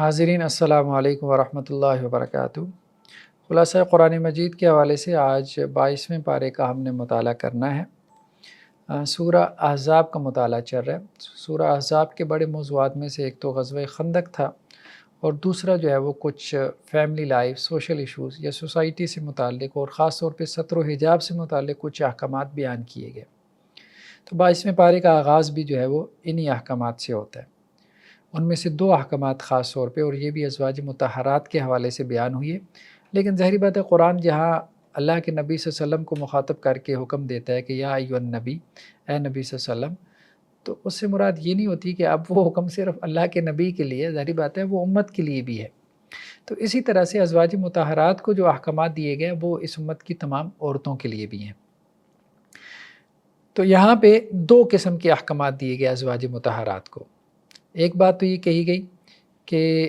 ناظرین السلام علیکم ورحمۃ اللہ وبرکاتہ۔ خلاصہ قرآن مجید کے حوالے سے آج 22ویں پارے کا ہم نے مطالعہ کرنا ہے۔ سورہ احزاب کا مطالعہ چل رہا ہے۔ سورہ احزاب کے بڑے موضوعات میں سے ایک تو غزوہ خندق تھا، اور دوسرا جو ہے وہ کچھ فیملی لائف، سوشل ایشوز یا سوسائٹی سے متعلق اور خاص طور پہ ستر و حجاب سے متعلق کچھ احکامات بیان کیے گئے۔ تو 22ویں پارے کا آغاز بھی جو ہے وہ انہی احکامات سے ہوتا ہے۔ ان میں سے دو احکامات خاص طور پہ، اور یہ بھی ازواج مطہرات کے حوالے سے بیان ہوئے، لیکن ظاہری بات ہے قرآن جہاں اللہ کے نبی صلی اللہ علیہ وسلم کو مخاطب کر کے حکم دیتا ہے کہ یا ایھا النبی، اے نبی صلی اللہ علیہ وسلم، تو اس سے مراد یہ نہیں ہوتی کہ اب وہ حکم صرف اللہ کے نبی کے لیے، ظاہری بات ہے وہ امت کے لیے بھی ہے۔ تو اسی طرح سے ازواج مطہرات کو جو احکامات دیے گئے وہ اس امت کی تمام عورتوں کے لیے بھی ہیں۔ تو یہاں پہ دو قسم کے احکامات دیے گئے ازواج مطہرات کو۔ ایک بات تو یہ کہی گئی کہ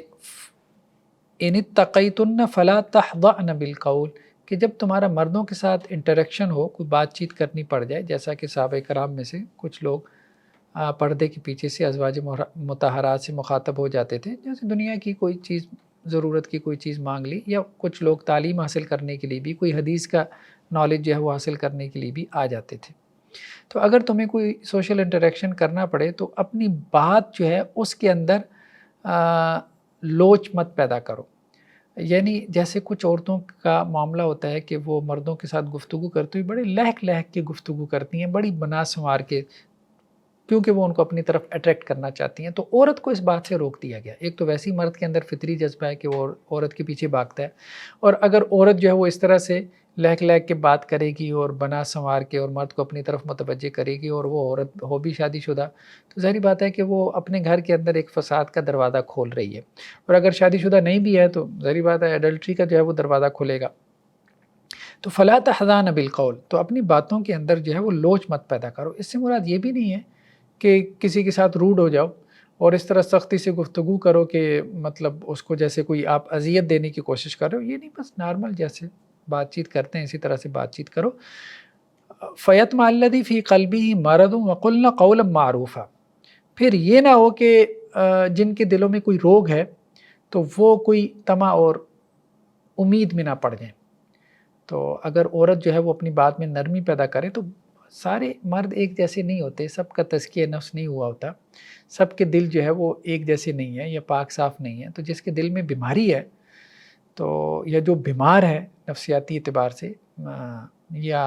ان اتقیتن فلا تخضعن بالقول، کہ جب تمہارا مردوں کے ساتھ انٹریکشن ہو، کوئی بات چیت کرنی پڑ جائے، جیسا کہ صحابہ کرام میں سے کچھ لوگ پردے کے پیچھے سے ازواج مطہرات سے مخاطب ہو جاتے تھے، جیسے دنیا کی کوئی چیز، ضرورت کی کوئی چیز مانگ لی، یا کچھ لوگ تعلیم حاصل کرنے کے لیے بھی، کوئی حدیث کا نالج جو ہے وہ حاصل کرنے کے لیے بھی آ جاتے تھے۔ تو اگر تمہیں کوئی سوشل انٹریکشن کرنا پڑے تو اپنی بات جو ہے اس کے اندر لوچ مت پیدا کرو۔ یعنی جیسے کچھ عورتوں کا معاملہ ہوتا ہے کہ وہ مردوں کے ساتھ گفتگو کرتی ہوئی بڑے لہک لہک کے گفتگو کرتی ہیں، بڑی بنا سنوار کے، کیونکہ وہ ان کو اپنی طرف اٹریکٹ کرنا چاہتی ہیں۔ تو عورت کو اس بات سے روک دیا گیا۔ ایک تو ویسی مرد کے اندر فطری جذبہ ہے کہ وہ عورت کے پیچھے بھاگتا ہے، اور اگر عورت جو ہے وہ اس طرح سے لہک لہک کے بات کرے گی اور بنا سنوار کے اور مرد کو اپنی طرف متوجہ کرے گی، اور وہ عورت ہو بھی شادی شدہ، تو ظاہری بات ہے کہ وہ اپنے گھر کے اندر ایک فساد کا دروازہ کھول رہی ہے، اور اگر شادی شدہ نہیں بھی ہے تو ظاہری بات ہے ایڈلٹری کا جو ہے وہ دروازہ کھلے گا۔ تو فلا تخضعن بالقول، تو اپنی باتوں کے اندر جو ہے وہ لوچ مت پیدا کرو۔ اس سے مراد یہ بھی نہیں ہے کہ کسی کے ساتھ روڈ ہو جاؤ اور اس طرح سختی سے گفتگو کرو کہ مطلب اس کو جیسے کوئی آپ اذیت دینے کی کوشش کر رہے ہو، یہ نہیں، بس نارمل جیسے بات چیت کرتے ہیں اسی طرح سے بات چیت کرو۔ فَيَطْمَعَ الَّذِي فِي قَلْبِهِ مَرَضٌ وَقُلْنَ قَوْلًا مَّعْرُوفًا، پھر یہ نہ ہو کہ جن کے دلوں میں کوئی روگ ہے تو وہ کوئی طمع اور امید میں نہ پڑ جائیں۔ تو اگر عورت جو ہے وہ اپنی بات میں نرمی پیدا کرے، تو سارے مرد ایک جیسے نہیں ہوتے، سب کا تزکیہ نفس نہیں ہوا ہوتا، سب کے دل جو ہے وہ ایک جیسے نہیں ہیں یا پاک صاف نہیں ہیں۔ تو جس کے دل میں بیماری ہے، تو یا جو بیمار ہے نفسیاتی اعتبار سے یا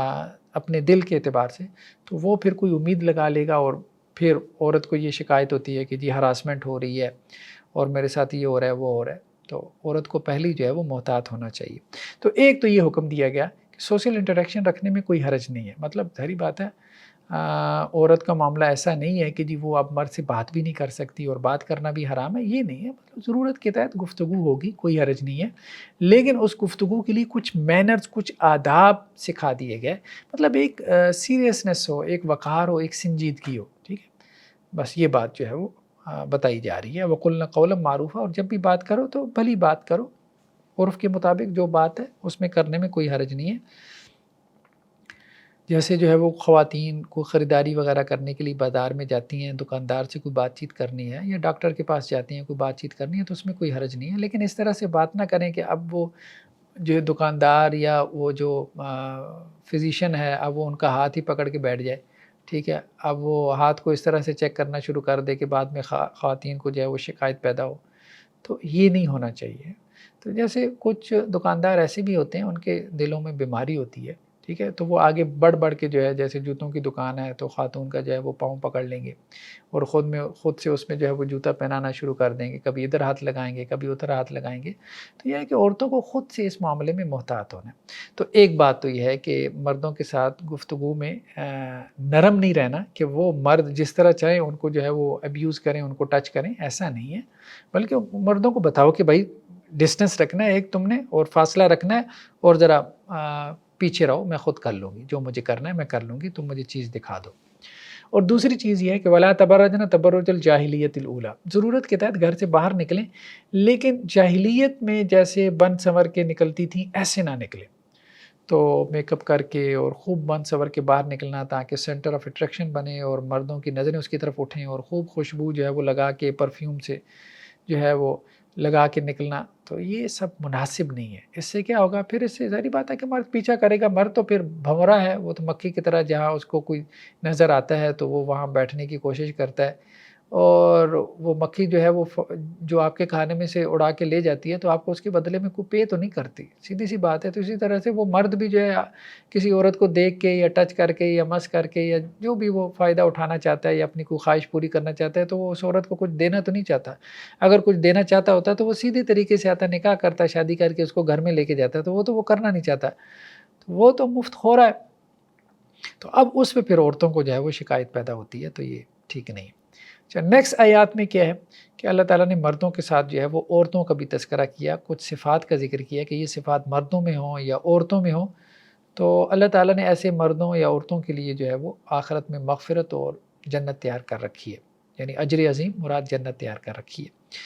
اپنے دل کے اعتبار سے، تو وہ پھر کوئی امید لگا لے گا، اور پھر عورت کو یہ شکایت ہوتی ہے کہ جی ہراسمنٹ ہو رہی ہے اور میرے ساتھ یہ ہو رہا ہے وہ ہو رہا ہے۔ تو عورت کو پہلی جو ہے وہ محتاط ہونا چاہیے۔ تو ایک تو یہ حکم دیا گیا کہ سوشل انٹریکشن رکھنے میں کوئی حرج نہیں ہے، مطلب ظاہری بات ہے عورت کا معاملہ ایسا نہیں ہے کہ جی وہ اب مرد سے بات بھی نہیں کر سکتی اور بات کرنا بھی حرام ہے، یہ نہیں ہے، مطلب ضرورت کے تحت گفتگو ہوگی، کوئی حرج نہیں ہے، لیکن اس گفتگو کے لیے کچھ مینرز، کچھ آداب سکھا دیے گئے، مطلب ایک سیریسنس ہو، ایک وقار ہو، ایک سنجیدگی ہو، ٹھیک ہے، بس یہ بات جو ہے وہ بتائی جا رہی ہے۔ وَقُلْنَ قَوْلًا مَّعْرُوفًا، اور جب بھی بات کرو تو بھلی بات کرو، عرف کے مطابق جو بات ہے اس میں کرنے میں کوئی حرج نہیں ہے۔ جیسے جو ہے وہ خواتین کو خریداری وغیرہ کرنے کے لیے بازار میں جاتی ہیں، دکاندار سے کوئی بات چیت کرنی ہے، یا ڈاکٹر کے پاس جاتی ہیں کوئی بات چیت کرنی ہے، تو اس میں کوئی حرج نہیں ہے، لیکن اس طرح سے بات نہ کریں کہ اب وہ جو دکاندار یا وہ جو فزیشین ہے، اب وہ ان کا ہاتھ ہی پکڑ کے بیٹھ جائے، ٹھیک ہے، اب وہ ہاتھ کو اس طرح سے چیک کرنا شروع کر دے کہ بعد میں خواتین کو جو ہے وہ شکایت پیدا ہو، تو یہ نہیں ہونا چاہیے۔ تو جیسے کچھ دکاندار ایسے بھی ہوتے ہیں، ان کے دلوں میں بیماری ہوتی ہے، ٹھیک ہے، تو وہ آگے بڑھ کے جو ہے، جیسے جوتوں کی دکان ہے تو خاتون کا جو ہے وہ پاؤں پکڑ لیں گے اور خود سے اس میں جو ہے وہ جوتا پہنانا شروع کر دیں گے، کبھی ادھر ہاتھ لگائیں گے، کبھی ادھر ہاتھ لگائیں گے۔ تو یہ ہے کہ عورتوں کو خود سے اس معاملے میں محتاط ہونا ہے۔ تو ایک بات تو یہ ہے کہ مردوں کے ساتھ گفتگو میں نرم نہیں رہنا کہ وہ مرد جس طرح چاہیں ان کو جو ہے وہ ابیوز کریں، ان کو ٹچ کریں، ایسا نہیں ہے، بلکہ مردوں کو بتاؤ کہ بھائی ڈسٹنس رکھنا ہے ایک تم نے، اور فاصلہ رکھنا ہے، اور ذرا پیچھے رہو، میں خود کر لوں گی، جو مجھے کرنا ہے میں کر لوں گی، تم مجھے چیز دکھا دو۔ اور دوسری چیز یہ ہے کہ وَلَا تَبَرَّجْنَ تَبَرُّجَ الْجَاهِلِيَّةِ الْأُولَىٰ، ضرورت کے تحت گھر سے باہر نکلیں، لیکن جاہلیت میں جیسے بن سنور کے نکلتی تھیں ایسے نہ نکلیں۔ تو میک اپ کر کے اور خوب بن سنور کے باہر نکلنا تاکہ سینٹر آف اٹریکشن بنے اور مردوں کی نظریں اس کی طرف اٹھیں، اور خوب خوشبو جو ہے وہ لگا کے پرفیوم سے جو ہے وہ لگا کے نکلنا، تو یہ سب مناسب نہیں ہے۔ اس سے کیا ہوگا پھر، اس سے ظاہری بات ہے کہ مرد پیچھا کرے گا، مرد تو پھر بھنورا ہے، وہ تو مکھی کی طرح جہاں اس کو کوئی نظر آتا ہے تو وہ وہاں بیٹھنے کی کوشش کرتا ہے، اور وہ مکھی جو ہے وہ جو آپ کے کھانے میں سے اڑا کے لے جاتی ہے تو آپ کو اس کے بدلے میں کوئی پے تو نہیں کرتی، سیدھی سی بات ہے۔ تو اسی طرح سے وہ مرد بھی جو ہے کسی عورت کو دیکھ کے یا ٹچ کر کے یا مس کر کے یا جو بھی وہ فائدہ اٹھانا چاہتا ہے یا اپنی کوئی خواہش پوری کرنا چاہتا ہے تو وہ اس عورت کو کچھ دینا تو نہیں چاہتا۔ اگر کچھ دینا چاہتا ہوتا تو وہ سیدھی طریقے سے آتا، نکاح کرتا، شادی کر کے اس کو گھر میں لے کے جاتا، تو وہ کرنا نہیں چاہتا، تو وہ تو مفت خور ہے۔ تو اب اس پہ پھر عورتوں کو جو ہے وہ شکایت پیدا ہوتی ہے، تو یہ ٹھیک نہیں ہے۔ اچھا، نیکسٹ آیات میں کیا ہے کہ اللہ تعالیٰ نے مردوں کے ساتھ جو ہے وہ عورتوں کا بھی تذکرہ کیا، کچھ صفات کا ذکر کیا کہ یہ صفات مردوں میں ہوں یا عورتوں میں ہوں، تو اللہ تعالیٰ نے ایسے مردوں یا عورتوں کے لیے جو ہے وہ آخرت میں مغفرت اور جنت تیار کر رکھی ہے، یعنی اجر عظیم مراد جنت تیار کر رکھی ہے۔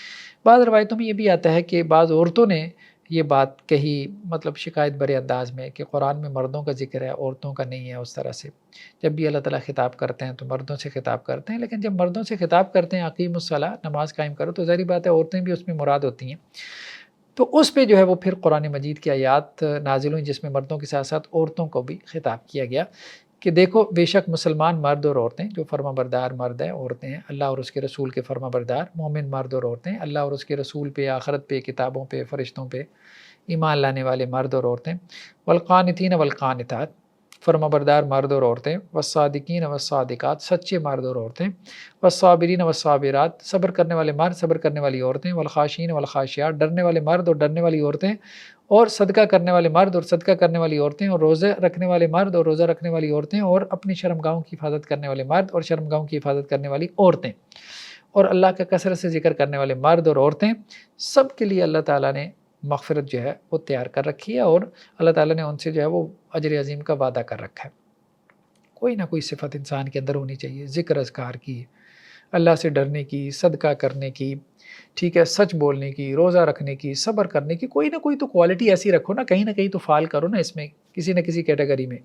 بعض روایتوں میں یہ بھی آتا ہے کہ بعض عورتوں نے یہ بات کہی، مطلب شکایت برے انداز میں، کہ قرآن میں مردوں کا ذکر ہے عورتوں کا نہیں ہے۔ اس طرح سے جب بھی اللہ تعالیٰ خطاب کرتے ہیں تو مردوں سے خطاب کرتے ہیں، لیکن جب مردوں سے خطاب کرتے ہیں اقیم الصلاۃ، نماز قائم کرو، تو ظاہری بات ہے عورتیں بھی اس میں مراد ہوتی ہیں۔ تو اس پہ جو ہے وہ پھر قرآن مجید کی آیات نازل ہوئیں جس میں مردوں کے ساتھ ساتھ عورتوں کو بھی خطاب کیا گیا کہ دیکھو بے شک مسلمان مرد اور عورتیں جو فرما بردار مرد ہیں عورتیں ہیں، اللہ اور اس کے رسول کے فرما بردار مومن مرد اور عورتیں، اللہ اور اس کے رسول پہ، آخرت پہ، کتابوں پہ، فرشتوں پہ ایمان لانے والے مرد اور عورتیں، والقانتین والقانتات، فرما بردار مرد اور عورتیں، والصادقین والصادقات، سچے مرد اور عورتیں، والصابرین والصابرات، صبر کرنے والے مرد، صبر کرنے والی عورتیں، والخاشعین والخاشعات، ڈرنے والے مرد اور ڈرنے والی عورتیں، اور صدقہ کرنے والے مرد اور صدقہ کرنے والی عورتیں، اور روزے رکھنے والے مرد اور روزہ رکھنے والی عورتیں، اور اپنی شرمگاہوں کی حفاظت کرنے والے مرد اور شرمگاہوں کی حفاظت کرنے والی عورتیں، اور اللہ کا کثرت سے ذکر کرنے والے مرد اور عورتیں، سب کے لیے اللہ تعالیٰ نے مغفرت جو ہے وہ تیار کر رکھی ہے، اور اللہ تعالیٰ نے ان سے جو ہے وہ اجر عظیم کا وعدہ کر رکھا ہے۔ کوئی نہ کوئی صفت انسان کے اندر ہونی چاہیے، ذکر اذکار کی، اللہ سے ڈرنے کی، صدقہ کرنے کی، ٹھیک ہے، سچ بولنے کی، روزہ رکھنے کی، صبر کرنے کی، کوئی نہ کوئی تو کوالٹی ایسی رکھو نا، کہیں نہ کہیں تو فعال کرو نا اس میں، کسی نہ کسی کیٹیگری میں،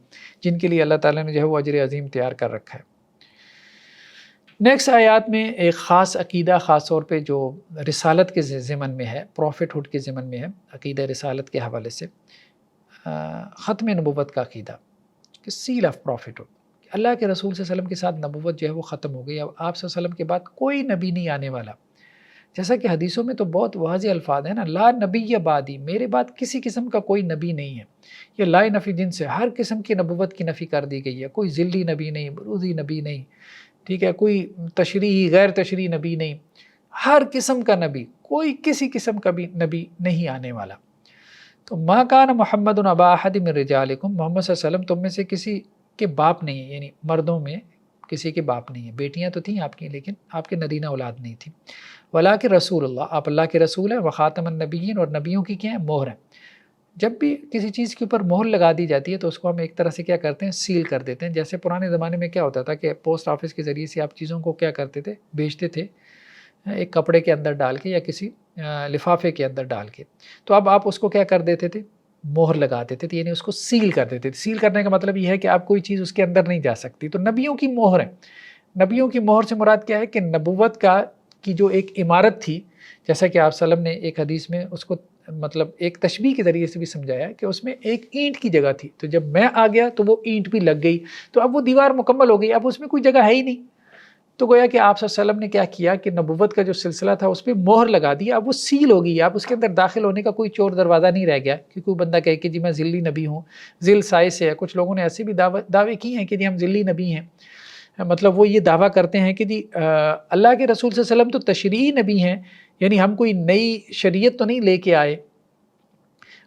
جن کے لیے اللہ تعالیٰ نے جو ہے وہ اجر عظیم تیار کر رکھا ہے۔ نیکسٹ آیات میں ایک خاص عقیدہ، خاص طور پہ جو رسالت کے ضمن میں ہے، پروفٹ ہوڈ کے ضمن میں ہے، عقیدہ رسالت کے حوالے سے ختم نبوت کا عقیدہ کہ سیل آف پروفٹ ہوڈ، اللہ کے رسول صلی اللہ علیہ وسلم کے ساتھ نبوت جو ہے وہ ختم ہو گئی، اب آپ صلی اللہ علیہ وسلم کے بعد کوئی نبی نہیں آنے والا، جیسا کہ حدیثوں میں تو بہت واضح الفاظ ہیں نا، لا نبی بعدی، میرے بعد کسی قسم کا کوئی نبی نہیں ہے، یہ لا نفی جن سے ہر قسم کی نبوت کی نفی کر دی گئی ہے، کوئی ذلی نبی نہیں، بروزی نبی نہیں، ٹھیک ہے، کوئی تشریحی غیر تشریحی نبی نہیں، ہر قسم کا نبی، کوئی کسی قسم کا بھی نبی نہیں آنے والا۔ تو ما کان محمد ابا احد من رجالکم، محمد صلی اللہ علیہ وسلم تم میں سے کسی کے باپ نہیں ہے، یعنی مردوں میں کسی کے باپ نہیں ہے، بیٹیاں تو تھیں آپ کی لیکن آپ کے نرینہ اولاد نہیں تھی، ولاکن رسول اللہ، آپ اللہ کے رسول ہیں، وخاتم النبیین، اور نبیوں کی کیا ہے، مہر ہے۔ جب بھی کسی چیز کے اوپر مہر لگا دی جاتی ہے تو اس کو ہم ایک طرح سے کیا کرتے ہیں، سیل کر دیتے ہیں۔ جیسے پرانے زمانے میں کیا ہوتا تھا کہ پوسٹ آفس کے ذریعے سے آپ چیزوں کو کیا کرتے تھے، بیچتے تھے ایک کپڑے کے اندر ڈال کے یا کسی لفافے کے اندر ڈال کے، تو اب آپ اس کو کیا کر دیتے تھے، مہر لگا دیتے تھے، یعنی اس کو سیل کر دیتے تھے۔ سیل کرنے کا مطلب یہ ہے کہ آپ کوئی چیز اس کے اندر نہیں جا سکتی، تو نبیوں کی مہر ہے۔ نبیوں کی مہر سے مراد کیا ہے کہ نبوت کی جو ایک عمارت تھی، جیسا کہ آپ صلی اللہ علیہ وسلم نے ایک حدیث میں اس کو مطلب ایک تشبیہ کے ذریعے سے بھی سمجھایا کہ اس میں ایک اینٹ کی جگہ تھی، تو جب میں آ گیا تو وہ اینٹ بھی لگ گئی، تو اب وہ دیوار مکمل ہو گئی، اب اس میں کوئی جگہ ہے ہی نہیں۔ تو گویا کہ آپ صلی اللہ علیہ وسلم نے کیا کیا کہ نبوت کا جو سلسلہ تھا اس پہ مہر لگا دی، اب وہ سیل ہو گئی، اب اس کے اندر داخل ہونے کا کوئی چور دروازہ نہیں رہ گیا کہ کوئی بندہ کہے کہ جی میں ذلی نبی ہوں، ذل سائے سے ہے۔ کچھ لوگوں نے ایسے بھی دعوے کی ہیں کہ جی ہم ذلی نبی ہیں، مطلب وہ یہ دعویٰ کرتے ہیں کہ جی اللہ کے رسول صلی اللہ علیہ وسلم تو تشریعی نبی ہیں، یعنی ہم کوئی نئی شریعت تو نہیں لے کے آئے،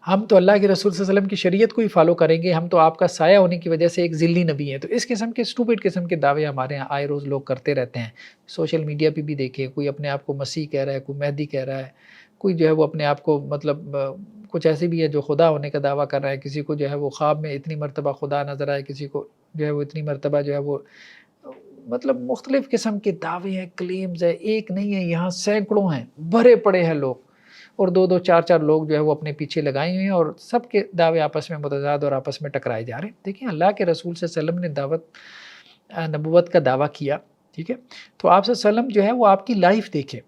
ہم تو اللہ کے رسول صلی اللہ علیہ وسلم کی شریعت کو ہی فالو کریں گے، ہم تو آپ کا سایہ ہونے کی وجہ سے ایک ذلی نبی ہیں۔ تو اس قسم کے اسٹوپڈ قسم کے دعوے ہمارے یہاں آئے روز لوگ کرتے رہتے ہیں، سوشل میڈیا پہ بھی دیکھیں، کوئی اپنے آپ کو مسیح کہہ رہا ہے، کوئی مہدی کہہ رہا ہے، کوئی جو ہے وہ اپنے آپ کو مطلب کچھ ایسی بھی ہے جو خدا ہونے کا دعویٰ کر رہا ہے، کسی کو جو ہے وہ خواب میں اتنی مرتبہ خدا نظر آئے، کسی کو جو ہے وہ اتنی مرتبہ جو ہے وہ مطلب مختلف قسم کے دعوے ہیں، کلیمز ہیں، ایک نہیں ہے، یہاں سینکڑوں ہیں، بھرے پڑے ہیں لوگ، اور دو دو چار چار لوگ جو ہے وہ اپنے پیچھے لگائے ہوئے ہیں، اور سب کے دعوے آپس میں متضاد اور آپس میں ٹکرائے جا رہے ہیں۔ دیکھیں اللہ کے رسول صلی اللہ علیہ وسلم نے نبوت کا دعویٰ کیا، ٹھیک ہے، تو آپ صلی اللہ علیہ وسلم جو ہے وہ آپ کی لائف دیکھیں،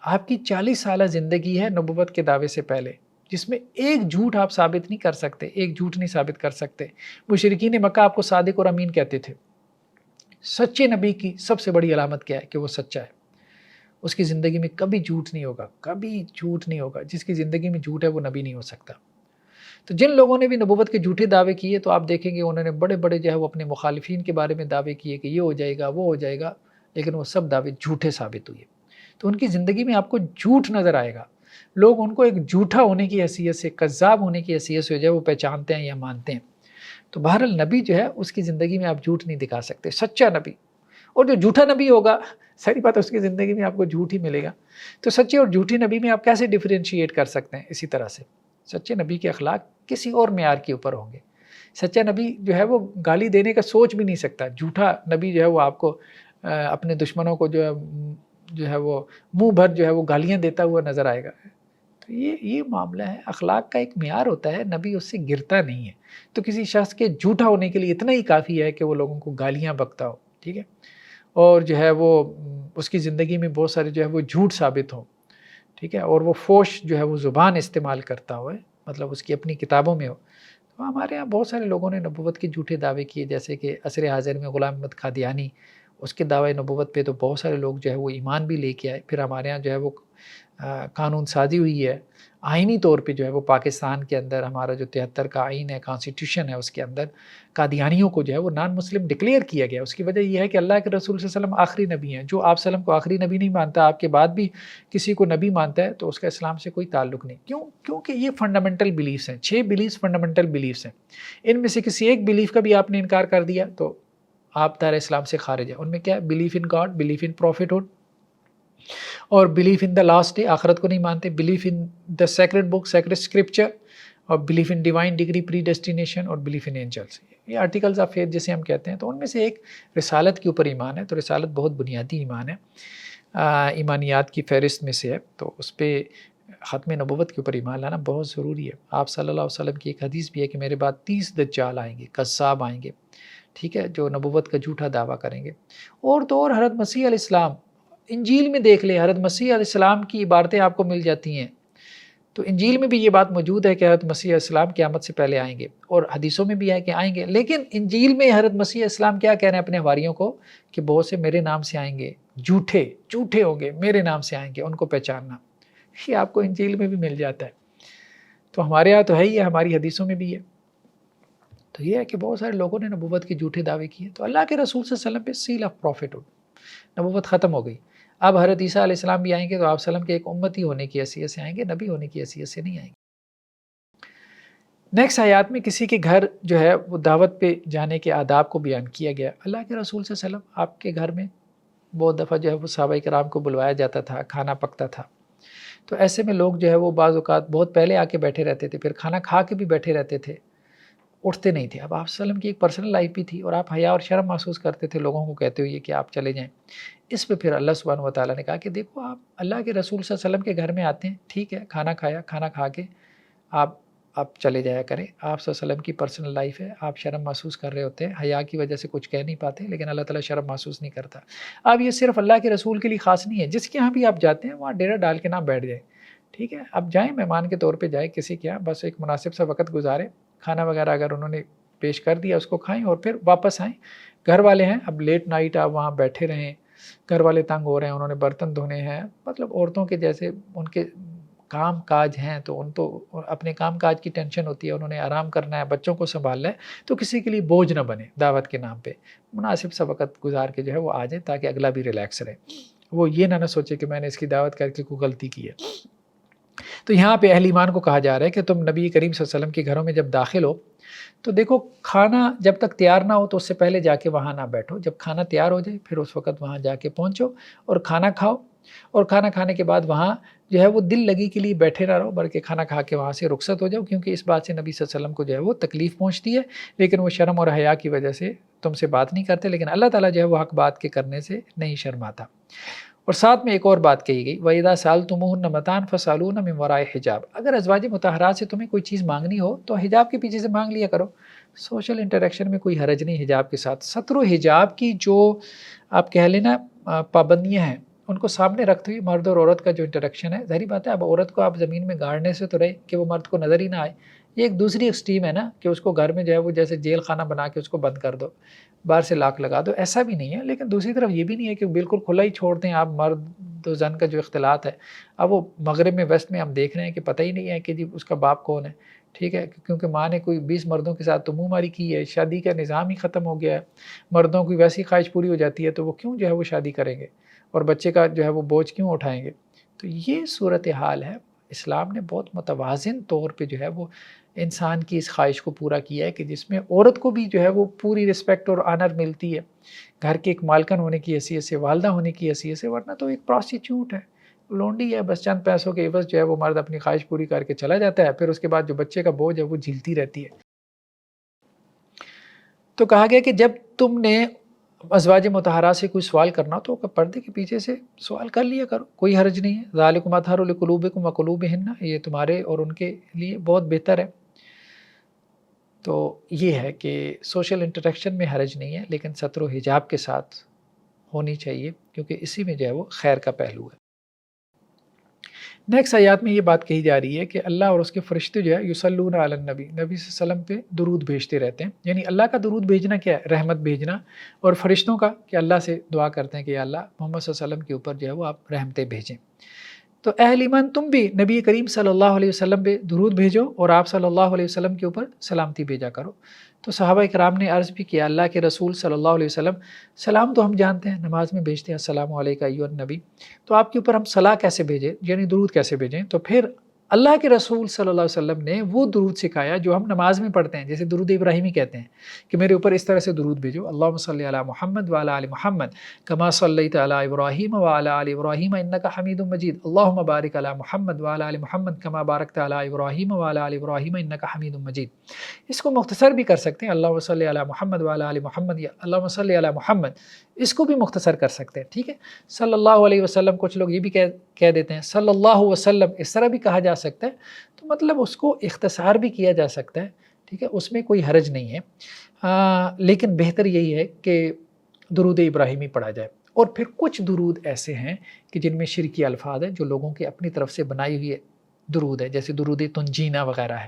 آپ کی 40 سالہ زندگی ہے نبوت کے دعوے سے پہلے، جس میں ایک جھوٹ آپ ثابت نہیں کر سکتے، ایک جھوٹ نہیں ثابت کر سکتے۔ مشرکین مکہ آپ کو صادق اور امین کہتے تھے۔ سچے نبی کی سب سے بڑی علامت کیا ہے؟ کہ وہ سچا ہے، اس کی زندگی میں کبھی جھوٹ نہیں ہوگا، کبھی جھوٹ نہیں ہوگا۔ جس کی زندگی میں جھوٹ ہے وہ نبی نہیں ہو سکتا۔ تو جن لوگوں نے بھی نبوت کے جھوٹے دعوے کیے تو آپ دیکھیں گے انہوں نے بڑے بڑے جو ہے وہ اپنے مخالفین کے بارے میں دعوے کیے کہ یہ ہو جائے گا، وہ ہو جائے گا، لیکن وہ سب دعوے جھوٹے ثابت ہوئے۔ تو ان کی زندگی میں آپ کو جھوٹ نظر آئے گا، لوگ ان کو ایک جھوٹا ہونے کی حیثیت سے، کذاب ہونے کی حیثیت سے جو ہے وہ پہچانتے ہیں یا مانتے ہیں۔ تو بہرحال نبی جو ہے اس کی زندگی میں آپ جھوٹ نہیں دکھا سکتے، سچا نبی۔ اور جو جھوٹا نبی ہوگا، ساری بات اس کی زندگی میں آپ کو جھوٹ ہی ملے گا۔ تو سچے اور جھوٹی نبی میں آپ کیسے ڈیفرینشیٹ کر سکتے ہیں؟ اسی طرح سے سچے نبی کے اخلاق کسی اور معیار کے اوپر ہوں گے۔ سچا نبی جو ہے وہ گالی دینے کا سوچ بھی نہیں سکتا، جھوٹا نبی جو ہے وہ آپ کو اپنے دشمنوں کو جو ہے وہ منہ بھر جو ہے وہ گالیاں دیتا ہوا نظر آئے گا۔ تو یہ معاملہ ہے، اخلاق کا ایک معیار ہوتا ہے، نبی اس سے گرتا نہیں ہے۔ تو کسی شخص کے جھوٹا ہونے کے لیے اتنا ہی کافی ہے کہ وہ لوگوں کو گالیاں بکتا ہو، ٹھیک ہے، اور جو ہے وہ اس کی زندگی میں بہت سارے جو ہے وہ جھوٹ ثابت ہوں، ٹھیک ہے، اور وہ فوش جو ہے وہ زبان استعمال کرتا ہو، مطلب اس کی اپنی کتابوں میں ہو۔ تو ہمارے ہاں بہت سارے لوگوں نے نبوت کے جھوٹے دعوے کیے، جیسے کہ عصر حاضر میں غلام احمد قادیانی، اس کے دعوے نبوت پہ تو بہت سارے لوگ جو ہے وہ ایمان بھی لے کے آئے۔ پھر ہمارے ہاں جو ہے وہ قانون سازی ہوئی ہے، آئینی طور پہ جو ہے وہ پاکستان کے اندر ہمارا جو 73 کا آئین ہے، کانسٹیٹیوشن ہے، اس کے اندر قادیانیوں کو جو ہے وہ نان مسلم ڈکلیئر کیا گیا۔ اس کی وجہ یہ ہے کہ اللہ کے رسول صلی اللہ علیہ وسلم آخری نبی ہیں۔ جو آپ صلی اللہ علیہ وسلم کو آخری نبی نہیں مانتا، آپ کے بعد بھی کسی کو نبی مانتا ہے، تو اس کا اسلام سے کوئی تعلق نہیں۔ کیونکہ یہ فنڈامنٹل بلیفز ہیں، 6 بلیفز فنڈامنٹل بلیفز ہیں۔ ان میں سے کسی ایک بلیف کا بھی آپ نے انکار کر دیا تو آپ دائرہ اسلام سے خارج ہیں۔ ان میں کیا ہے؟ Believe in God, believe in prophethood, اور believe in the last day, آخرت کو نہیں مانتے، believe in the sacred book, sacred scripture, اور believe in divine decree, predestination, اور بلیف ان اینجلس۔ یہ آرٹیکلز آف فیتھ جسے ہم کہتے ہیں، تو ان میں سے ایک رسالت کے اوپر ایمان ہے۔ تو رسالت بہت بنیادی ایمان ہے، ایمانیات کی فہرست میں سے ہے، تو اس پہ ختم نبوت کے اوپر ایمان لانا بہت ضروری ہے۔ آپ صلی اللہ علیہ وسلم کی ایک حدیث بھی ہے کہ میرے بعد 30 دجال آئیں گے، قذاب آئیں گے، ٹھیک ہے، جو نبوت کا جھوٹا دعویٰ کریں گے۔ اور تو اور حضرت مسیح علیہ السلام، انجیل میں دیکھ لیں، حضرت مسیح علیہ السلام کی عبارتیں آپ کو مل جاتی ہیں۔ تو انجیل میں بھی یہ بات موجود ہے کہ حضرت مسیح علیہ السلام قیامت سے پہلے آئیں گے، اور حدیثوں میں بھی ہے کہ آئیں گے۔ لیکن انجیل میں حضرت مسیح علیہ السلام کیا کہہ رہے ہیں اپنے حواریوں کو؟ کہ بہت سے میرے نام سے آئیں گے، جھوٹے ہوں گے، میرے نام سے آئیں گے، ان کو پہچاننا۔ یہ آپ کو انجیل میں بھی مل جاتا ہے۔ تو ہمارے یہاں تو ہے ہی ہے، ہماری حدیثوں میں بھی ہے۔ تو یہ ہے کہ بہت سارے لوگوں نے نبوت کے جھوٹے دعوے کیے، تو اللہ کے رسول صلی اللہ علیہ وسلم پہ سیل آف پروفٹ ہوڈ، نبوت ختم ہو گئی۔ اب حضرت عیسیٰ علیہ السلام بھی آئیں گے تو آپ صلی اللہ علیہ وسلم کے ایک امتی ہونے کی حیثیت سے آئیں گے، نبی ہونے کی حیثیت سے نہیں آئیں گے۔ نیکسٹ آیات میں کسی کے گھر جو ہے وہ دعوت پہ جانے کے آداب کو بیان کیا گیا۔ اللہ کے رسول صلی اللہ علیہ وسلم آپ کے گھر میں بہت دفعہ جو ہے وہ صحابہ کرام کو بلوایا جاتا تھا، کھانا پکتا تھا، تو ایسے میں لوگ جو ہے وہ بعض اوقات بہت پہلے آ کے بیٹھے رہتے تھے، پھر کھانا کھا کے بھی بیٹھے رہتے تھے، اٹھتے نہیں تھے۔ اب آپ صلی اللہ علیہ وسلم کی ایک پرسنل لائف بھی تھی، اور آپ حیا اور شرم محسوس کرتے تھے لوگوں کو کہتے ہوئے کہ آپ چلے جائیں۔ اس پہ پھر اللہ سبحانہ و تعالیٰ نے کہا کہ دیکھو، آپ اللہ کے رسول صلی اللہ علیہ وسلم کے گھر میں آتے ہیں، ٹھیک ہے، کھانا کھایا، کھانا کھا کے آپ چلے جایا کریں۔ آپ صلی اللہ علیہ وسلم کی پرسنل لائف ہے، آپ شرم محسوس کر رہے ہوتے ہیں، حیا کی وجہ سے کچھ کہہ نہیں پاتے، لیکن اللہ تعالیٰ شرم محسوس نہیں کرتا۔ اب یہ صرف اللہ کے رسول کے لیے خاص نہیں ہے، جس کے یہاں بھی آپ جاتے ہیں وہاں ڈیرا ڈال کے نہ بیٹھ جائیں، ٹھیک ہے، اب جائیں مہمان کے طور پہ جائیں کسی کے یہاں، بس ایک مناسب سا وقت گزاریں، کھانا وغیرہ اگر انہوں نے پیش کر دیا اس کو کھائیں اور پھر واپس آئیں۔ گھر والے ہیں، اب لیٹ نائٹ آپ وہاں بیٹھے رہیں، گھر والے تنگ ہو رہے ہیں، انہوں نے برتن دھونے ہیں، مطلب عورتوں کے جیسے ان کے کام کاج ہیں، تو ان تو اپنے کام کاج کی ٹینشن ہوتی ہے، انہوں نے آرام کرنا ہے، بچوں کو سنبھالنا ہے، تو کسی کے لیے بوجھ نہ بنے دعوت کے نام پہ، مناسب سا وقت گزار کے جو ہے وہ آ جائیں تاکہ اگلا بھی ریلیکس رہے، وہ یہ نہ سوچے کہ میں نے اس کی دعوت کر کے کوئی غلطی کی ہے۔ تو یہاں پہ اہل ایمان کو کہا جا رہا ہے کہ تم نبی کریم صلی اللہ علیہ وسلم کے گھروں میں جب داخل ہو تو دیکھو، کھانا جب تک تیار نہ ہو تو اس سے پہلے جا کے وہاں نہ بیٹھو، جب کھانا تیار ہو جائے پھر اس وقت وہاں جا کے پہنچو اور کھانا کھاؤ، اور کھانا کھانے کے بعد وہاں جو ہے وہ دل لگی کے لیے بیٹھے نہ رہو، بلکہ کھانا کھا کے وہاں سے رخصت ہو جاؤ، کیونکہ اس بات سے نبی صلی اللہ علیہ وسلم کو جو ہے وہ تکلیف پہنچتی ہے، لیکن وہ شرم اور حیا کی وجہ سے تم سے بات نہیں کرتے، لیکن اللہ تعالیٰ جو ہے وہ حق بات کے کرنے سے نہیں شرماتا۔ اور ساتھ میں ایک اور بات کہی گئی، وَإِذَا سَأَلْتُمُوهُنَّ مَتَاعًا فَاسْأَلُوهُنَّ مِن وَرَاءِ حِجَاب، اگر ازواج مطہرات سے تمہیں کوئی چیز مانگنی ہو تو حجاب کے پیچھے سے مانگ لیا کرو، سوشل انٹریکشن میں کوئی حرج نہیں حجاب کے ساتھ۔ ستر و حجاب کی جو آپ کہہ لینا پابندیاں ہیں، ان کو سامنے رکھتے ہوئے مرد اور عورت کا جو انٹریکشن ہے، ظاہری بات ہے اب عورت کو آپ زمین میں گاڑنے سے تو رہے کہ وہ مرد کو نظر ہی نہ آئے، یہ ایک دوسری ایکسٹریم ہے نا کہ اس کو گھر میں جو ہے وہ جیسے جیل خانہ بنا کے اس کو بند کر دو، باہر سے لاک لگا دو، ایسا بھی نہیں ہے۔ لیکن دوسری طرف یہ بھی نہیں ہے کہ بالکل کھلا ہی چھوڑ دیں آپ، مرد و زن کا جو اختلاط ہے اب وہ مغرب میں ویسٹ میں ہم دیکھ رہے ہیں کہ پتہ ہی نہیں ہے کہ جی اس کا باپ کون ہے، ٹھیک ہے، کیونکہ ماں نے کوئی 20 مردوں کے ساتھ تو منہ ماری کی ہے، شادی کا نظام ہی ختم ہو گیا ہے، مردوں کی ویسی خواہش پوری ہو جاتی ہے تو وہ کیوں جو ہے وہ شادی کریں گے اور بچے کا جو ہے وہ بوجھ کیوں اٹھائیں گے؟ تو یہ صورتحال ہے۔ اسلام نے بہت متوازن طور پہ جو ہے وہ انسان کی اس خواہش کو پورا کیا ہے کہ جس میں عورت کو بھی جو ہے وہ پوری رسپیکٹ اور آنر ملتی ہے گھر کے ایک مالکن ہونے کی حیثیت سے، والدہ ہونے کی حیثیت سے، ورنہ تو ایک پروسٹیچیوٹ ہے، لونڈی ہے، بس چند پیسوں کے عوض جو ہے وہ مرد اپنی خواہش پوری کر کے چلا جاتا ہے، پھر اس کے بعد جو بچے کا بوجھ ہے وہ جھیلتی رہتی ہے۔ تو کہا گیا کہ جب تم نے ازواج مطہرات سے کوئی سوال کرنا تو پردے کے پیچھے سے سوال کر لیا کرو، کوئی حرج نہیں ہے۔ ذالکم اطہر لقلوبکم وقلوبہن، یہ تمہارے اور ان کے لیے بہت بہتر ہے۔ تو یہ ہے کہ سوشل انٹریکشن میں حرج نہیں ہے، لیکن ستر و حجاب کے ساتھ ہونی چاہیے، کیونکہ اسی میں جو ہے وہ خیر کا پہلو ہے۔ نیکسٹ آیات میں یہ بات کہی جا رہی ہے کہ اللہ اور اس کے فرشتے جو ہے یصلون علی النبی، نبی صلی اللہ علیہ وسلم پہ درود بھیجتے رہتے ہیں۔ یعنی اللہ کا درود بھیجنا کیا ہے؟ رحمت بھیجنا، اور فرشتوں کا کہ اللہ سے دعا کرتے ہیں کہ یا اللہ محمد صلی اللہ علیہ وسلم کے اوپر جو ہے وہ آپ رحمتیں بھیجیں۔ تو اہل ایمان تم بھی نبی کریم صلی اللہ علیہ وسلم پہ درود بھیجو اور آپ صلی اللہ علیہ وسلم کے اوپر سلامتی بھیجا کرو۔ تو صحابہ کرام نے عرض بھی کیا اللہ کے رسول صلی اللہ علیہ وسلم، سلام تو ہم جانتے ہیں، نماز میں بھیجتے ہیں السلام علیکم ایھا النبی، تو آپ کے اوپر ہم صلاح کیسے بھیجیں، یعنی درود کیسے بھیجیں؟ تو پھر اللہ کے رسول صلی اللہ علیہ وسلم نے وہ درود سکھایا جو ہم نماز میں پڑھتے ہیں، جیسے درود ابراہیمی کہتے ہیں کہ میرے اوپر اس طرح سے درود بھیجو، اللہم صلی علی محمد وعلی آل محمد کما صلیت علی ابراہیم وعلی آل ابراہیم انک حمید مجید، اللہم بارک علی محمد وعلی آل محمد کما بارکت علی ابراہیم وعلی آل ابراہیم انک حمید مجید۔ اس کو مختصر بھی کر سکتے ہیں، اللہم صلی علی محمد وعلی آل محمد، یا اللہم صلی علی محمد، اس کو بھی مختصر کر سکتے ہیں، ٹھیک ہے۔ صلی اللہ علیہ وسلم، کچھ لوگ یہ بھی کہہ دیتے ہیں صلی اللہ وسلم، اس طرح بھی کہا جا سکتا ہے، تو مطلب اس کو اختصار بھی کیا جا سکتا ہے، ٹھیک ہے، اس میں کوئی حرج نہیں ہے، لیکن بہتر یہی ہے کہ درود ابراہیمی پڑھا جائے۔ اور پھر کچھ درود ایسے ہیں کہ جن میں شرکی الفاظ ہیں، جو لوگوں کی اپنی طرف سے بنائی ہوئی درود ہے، جیسے درود تنجینا وغیرہ ہے،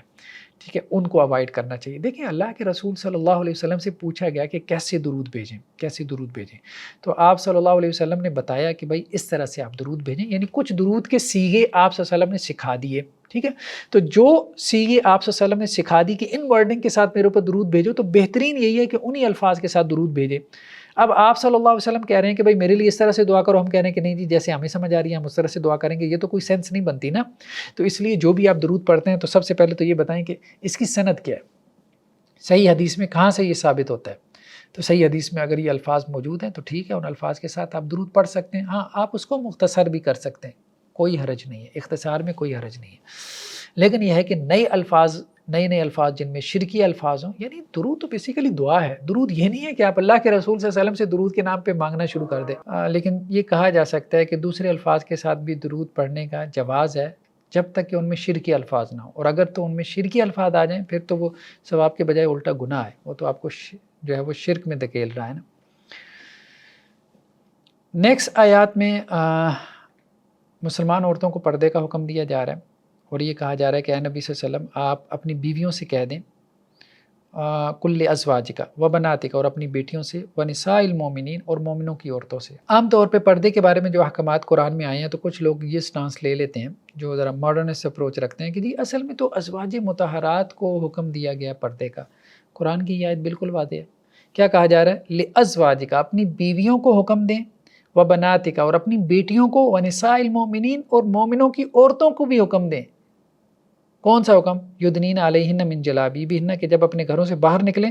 ٹھیک ہے، ان کو اوائڈ کرنا چاہیے۔ دیکھیں اللہ کے رسول صلی اللہ علیہ وسلم سے پوچھا گیا کہ کیسے درود بھیجیں، کیسے درود بھیجیں، تو آپ صلی اللہ علیہ وسلم نے بتایا کہ بھائی اس طرح سے آپ درود بھیجیں، یعنی کچھ درود کے سیغے آپ صلی اللہ علیہ وسلم نے سکھا دیے، ٹھیک ہے۔ تو جو سیغے آپ صلی اللہ علیہ وسلم نے سکھا دی کہ ان ورڈنگ کے ساتھ میرے اوپر درود بھیجو، تو بہترین یہی ہے کہ انہی الفاظ کے ساتھ درود بھیجیں۔ اب آپ صلی اللہ علیہ وسلم کہہ رہے ہیں کہ بھائی میرے لیے اس طرح سے دعا کرو، ہم کہہ رہے ہیں کہ نہیں جی جیسے ہمیں سمجھ آ رہی ہے ہم اس طرح سے دعا کریں گے، یہ تو کوئی سینس نہیں بنتی نا۔ تو اس لیے جو بھی آپ درود پڑھتے ہیں تو سب سے پہلے تو یہ بتائیں کہ اس کی سند کیا ہے، صحیح حدیث میں کہاں سے یہ ثابت ہوتا ہے۔ تو صحیح حدیث میں اگر یہ الفاظ موجود ہیں تو ٹھیک ہے، ان الفاظ کے ساتھ آپ درود پڑھ سکتے ہیں۔ ہاں آپ اس کو مختصر بھی کر سکتے ہیں، کوئی حرج نہیں ہے، اختصار میں کوئی حرج نہیں ہے، لیکن یہ ہے کہ نئے الفاظ جن میں شرکی الفاظ ہوں، یعنی درود تو بیسیکلی دعا ہے، درود یہ نہیں ہے کہ آپ اللہ کے رسول صلی اللہ علیہ وسلم سے درود کے نام پہ مانگنا شروع کر دیں، لیکن یہ کہا جا سکتا ہے کہ دوسرے الفاظ کے ساتھ بھی درود پڑھنے کا جواز ہے، جب تک کہ ان میں شرکی الفاظ نہ ہو، اور اگر تو ان میں شرکی الفاظ آ جائیں پھر تو وہ ثواب کے بجائے الٹا گناہ ہے، وہ تو آپ کو جو ہے وہ شرک میں دھکیل رہا ہے نا۔ نیکسٹ آیات میں مسلمان عورتوں کو پردے کا حکم دیا جا رہا ہے، اور یہ کہا جا رہا ہے کہ اے نبی صلی اللہ علیہ وسلم آپ اپنی بیویوں سے کہہ دیں کل ازواجک و بناتک، اور اپنی بیٹیوں سے، و نساء المومنین، اور مومنوں کی عورتوں سے۔ عام طور پہ پردے کے بارے میں جو احکامات قرآن میں آئے ہیں تو کچھ لوگ یہ سٹانس لے لیتے ہیں جو ذرا ماڈرنسٹ اپروچ رکھتے ہیں کہ جی اصل میں تو ازواج مطہرات کو حکم دیا گیا پردے کا۔ قرآن کی یہ آیت بالکل واضح ہے، کیا کہا جا رہا ہے؟ لازواجک، اپنی بیویوں کو حکم دیں، و بناتک، اور اپنی بیٹیوں کو، و نساء المومنین، اور مومنوں کی عورتوں کو بھی حکم دیں۔ کون سا حکم؟ یدنین علیہن من جلابیبہن، کہ جب اپنے گھروں سے باہر نکلیں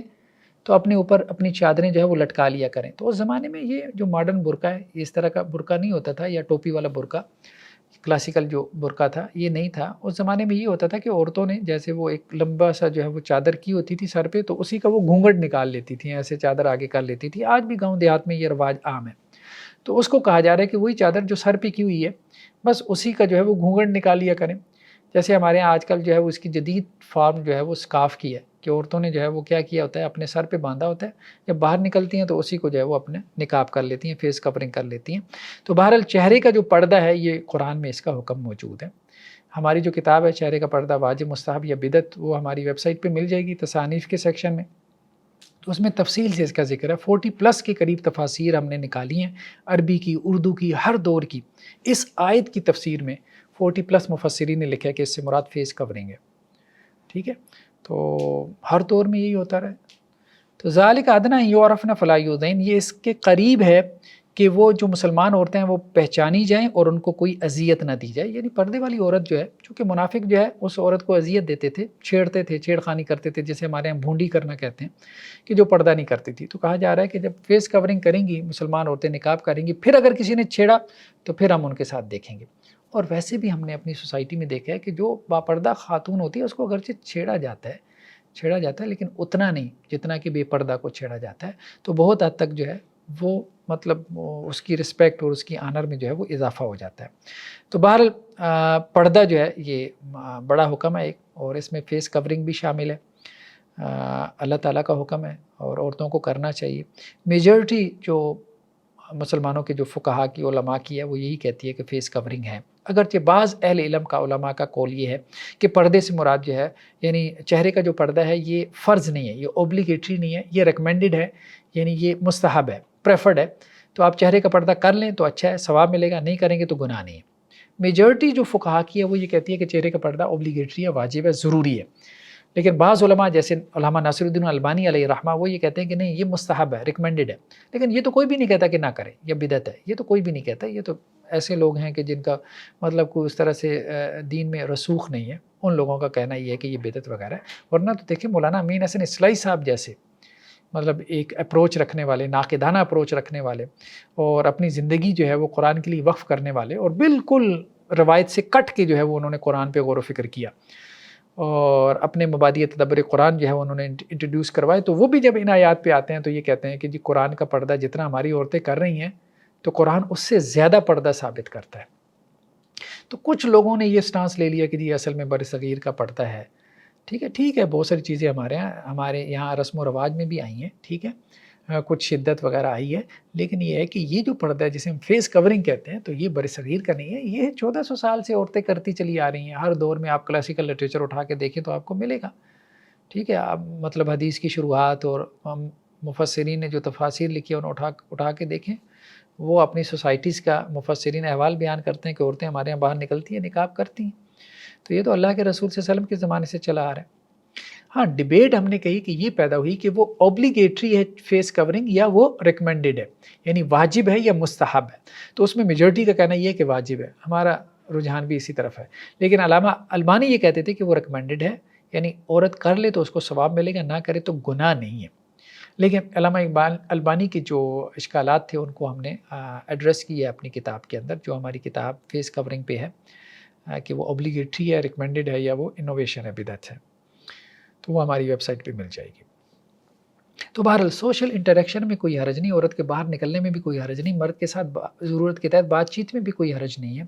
تو اپنے اوپر اپنی چادریں جو ہے وہ لٹکا لیا کریں۔ تو اس زمانے میں یہ جو ماڈرن برقع ہے، اس طرح کا برقع نہیں ہوتا تھا، یا ٹوپی والا برقع، کلاسیکل جو برقع تھا یہ نہیں تھا۔ اس زمانے میں یہ ہوتا تھا کہ عورتوں نے جیسے وہ ایک لمبا سا جو ہے وہ چادر کی ہوتی تھی سر پہ، تو اسی کا وہ گھونگھٹ نکال لیتی تھی، ایسے چادر آگے کر لیتی تھی۔ آج بھی گاؤں دیہات میں یہ رواج عام ہے۔ تو اس کو کہا جا رہا ہے کہ وہی چادر جو سر پہ کی ہوئی ہے بس اسی کا جو ہے وہ گھونگھٹ نکال لیا کریں۔ جیسے ہمارے یہاں آج کل جو ہے وہ اس کی جدید فارم جو ہے وہ اسکارف کی ہے، کہ عورتوں نے جو ہے وہ کیا کیا ہوتا ہے، اپنے سر پہ باندھا ہوتا ہے، جب باہر نکلتی ہیں تو اسی کو جو ہے وہ اپنے نقاب کر لیتی ہیں، فیس کورنگ کر لیتی ہیں۔ تو بہرحال چہرے کا جو پردہ ہے یہ قرآن میں اس کا حکم موجود ہے۔ ہماری جو کتاب ہے چہرے کا پردہ واجب، مستحب یا بدعت، وہ ہماری ویب سائٹ پہ مل جائے گی تصانیف کے سیکشن میں، تو اس میں تفصیل سے اس کا ذکر ہے۔ 40+ کے قریب تفاسیر ہم نے نکالی ہیں، عربی کی، اردو کی، ہر دور کی۔ اس آیت کی تفسیر میں 40+ مفسرین نے لکھا ہے کہ اس سے مراد فیس کورنگ ہے، ٹھیک ہے؟ تو ہر دور میں یہی ہوتا رہا ہے۔ تو ذالک ادنیٰ ان یعرفن فلا یؤذین، یہ اس کے قریب ہے کہ وہ جو مسلمان عورتیں ہیں وہ پہچانی جائیں اور ان کو کوئی اذیت نہ دی جائے۔ یعنی پردے والی عورت جو ہے، چونکہ منافق جو ہے اس عورت کو اذیت دیتے تھے، چھیڑتے تھے، چھیڑ خانی کرتے تھے، جسے ہمارے یہاں بھونڈی کرنا کہتے ہیں، کہ جو پردہ نہیں کرتی تھی۔ تو کہا جا رہا ہے کہ جب فیس کورنگ کریں گی مسلمان عورتیں، نقاب کریں گی، پھر اگر کسی نے چھیڑا تو پھر ہم ان کے ساتھ دیکھیں گے۔ اور ویسے بھی ہم نے اپنی سوسائٹی میں دیکھا ہے کہ جو باپردہ خاتون ہوتی ہے اس کو اگرچہ چھیڑا جاتا ہے لیکن اتنا نہیں جتنا کہ بے پردہ کو چھیڑا جاتا ہے۔ تو بہت حد تک جو ہے وہ مطلب اس کی رسپیکٹ اور اس کی آنر میں جو ہے وہ اضافہ ہو جاتا ہے۔ تو بہرحال پردہ جو ہے یہ بڑا حکم ہے ایک، اور اس میں فیس کورنگ بھی شامل ہے، اللہ تعالیٰ کا حکم ہے اور عورتوں کو کرنا چاہیے۔ میجورٹی جو مسلمانوں کے جو فقہا کی، علماء کی ہے، وہ یہی کہتی ہے کہ فیس کورنگ ہے، اگرچہ بعض اہل علم کا، علماء کا قول یہ ہے کہ پردے سے مراد جو ہے، یعنی چہرے کا جو پردہ ہے یہ فرض نہیں ہے، یہ اوبلیگیٹری نہیں ہے، یہ ریکمینڈڈ ہے، یعنی یہ مستحب ہے، پریفرڈ ہے۔ تو آپ چہرے کا پردہ کر لیں تو اچھا ہے، ثواب ملے گا، نہیں کریں گے تو گناہ نہیں ہے۔ میجورٹی جو فقہا کی ہے وہ یہ کہتی ہے کہ چہرے کا پردہ اوبلیگیٹری ہے، واجب ہے، ضروری ہے۔ لیکن بعض علماء جیسے علامہ ناصر الدین البانی علیہ رحمہ وہ یہ کہتے ہیں کہ نہیں، یہ مستحب ہے، ریکمینڈڈ ہے۔ لیکن یہ تو کوئی بھی نہیں کہتا کہ نہ کریں، یہ بدعت ہے، یہ تو کوئی بھی نہیں کہتا۔ یہ تو ایسے لوگ ہیں کہ جن کا مطلب کوئی اس طرح سے دین میں رسوخ نہیں ہے، ان لوگوں کا کہنا یہ ہے کہ یہ بدعت وغیرہ ہے۔ ورنہ تو دیکھیں مولانا امین حسن اصلاحی صاحب جیسے مطلب ایک اپروچ رکھنے والے، ناقدانہ اپروچ رکھنے والے، اور اپنی زندگی جو ہے وہ قرآن کے لیے وقف کرنے والے، اور بالکل روایت سے کٹ کے جو ہے وہ انہوں نے قرآن پہ غور و فکر کیا، اور اپنے مبادی تدبر قرآن جو ہے انہوں نے انٹروڈیوس کروائے، تو وہ بھی جب ان آیات پہ آتے ہیں تو یہ کہتے ہیں کہ جی قرآن کا پردہ جتنا ہماری عورتیں کر رہی ہیں تو قرآن اس سے زیادہ پردہ ثابت کرتا ہے۔ تو کچھ لوگوں نے یہ سٹانس لے لیا کہ جی اصل میں برصغیر کا پردہ ہے، ٹھیک ہے، بہت ساری چیزیں ہمارے یہاں رسم و رواج میں بھی آئی ہیں، ٹھیک ہے، کچھ شدت وغیرہ آئی ہے، لیکن یہ ہے کہ یہ جو پردہ ہے جسے ہم فیس کورنگ کہتے ہیں تو یہ برصغیر کا نہیں ہے، یہ 1400 سال سے عورتیں کرتی چلی آ رہی ہیں۔ ہر دور میں آپ کلاسیکل لٹریچر اٹھا کے دیکھیں تو آپ کو ملے گا، ٹھیک ہے۔ آپ مطلب حدیث کی شروحات اور مفسرین نے جو تفاسیر لکھی ہے انہیں اٹھا کے دیکھیں، وہ اپنی سوسائٹیز کا مفسرین احوال بیان کرتے ہیں کہ عورتیں ہمارے یہاں باہر نکلتی ہیں، نقاب کرتی ہیں۔ تو یہ تو اللہ کے رسول صلی اللہ علیہ وسلم کے زمانے سے چلا آ رہا ہے۔ ہاں، ڈیبیٹ ہم نے کہی کہ یہ پیدا ہوئی کہ وہ اوبلیگیٹری ہے فیس کورنگ یا وہ ریکمینڈڈ ہے، یعنی واجب ہے یا مستحب ہے۔ تو اس میں میجورٹی کا کہنا یہ ہے کہ واجب ہے، ہمارا رجحان بھی اسی طرف ہے۔ لیکن علامہ البانی یہ کہتے تھے کہ وہ ریکمینڈڈ ہے، یعنی عورت کر لے تو اس کو ثواب ملے گا، نہ کرے تو گناہ نہیں ہے۔ لیکن علامہ اقبال البانی کی جو اشکالات تھے ان کو ہم نے ایڈریس کیا ہے اپنی کتاب کے اندر، جو ہماری کتاب فیس کورنگ پہ ہے، کہ وہ اوبلیگیٹری ہے، ریکمینڈڈ ہے، یا وہ انوویشن ہے، بدعت ہے۔ تو وہ ہماری ویب سائٹ پہ مل جائے گی۔ تو بہرحال سوشل انٹریکشن میں کوئی حرج نہیں، عورت کے باہر نکلنے میں بھی کوئی حرج نہیں، مرد کے ساتھ ضرورت کے تحت بات چیت میں بھی کوئی حرج نہیں ہے،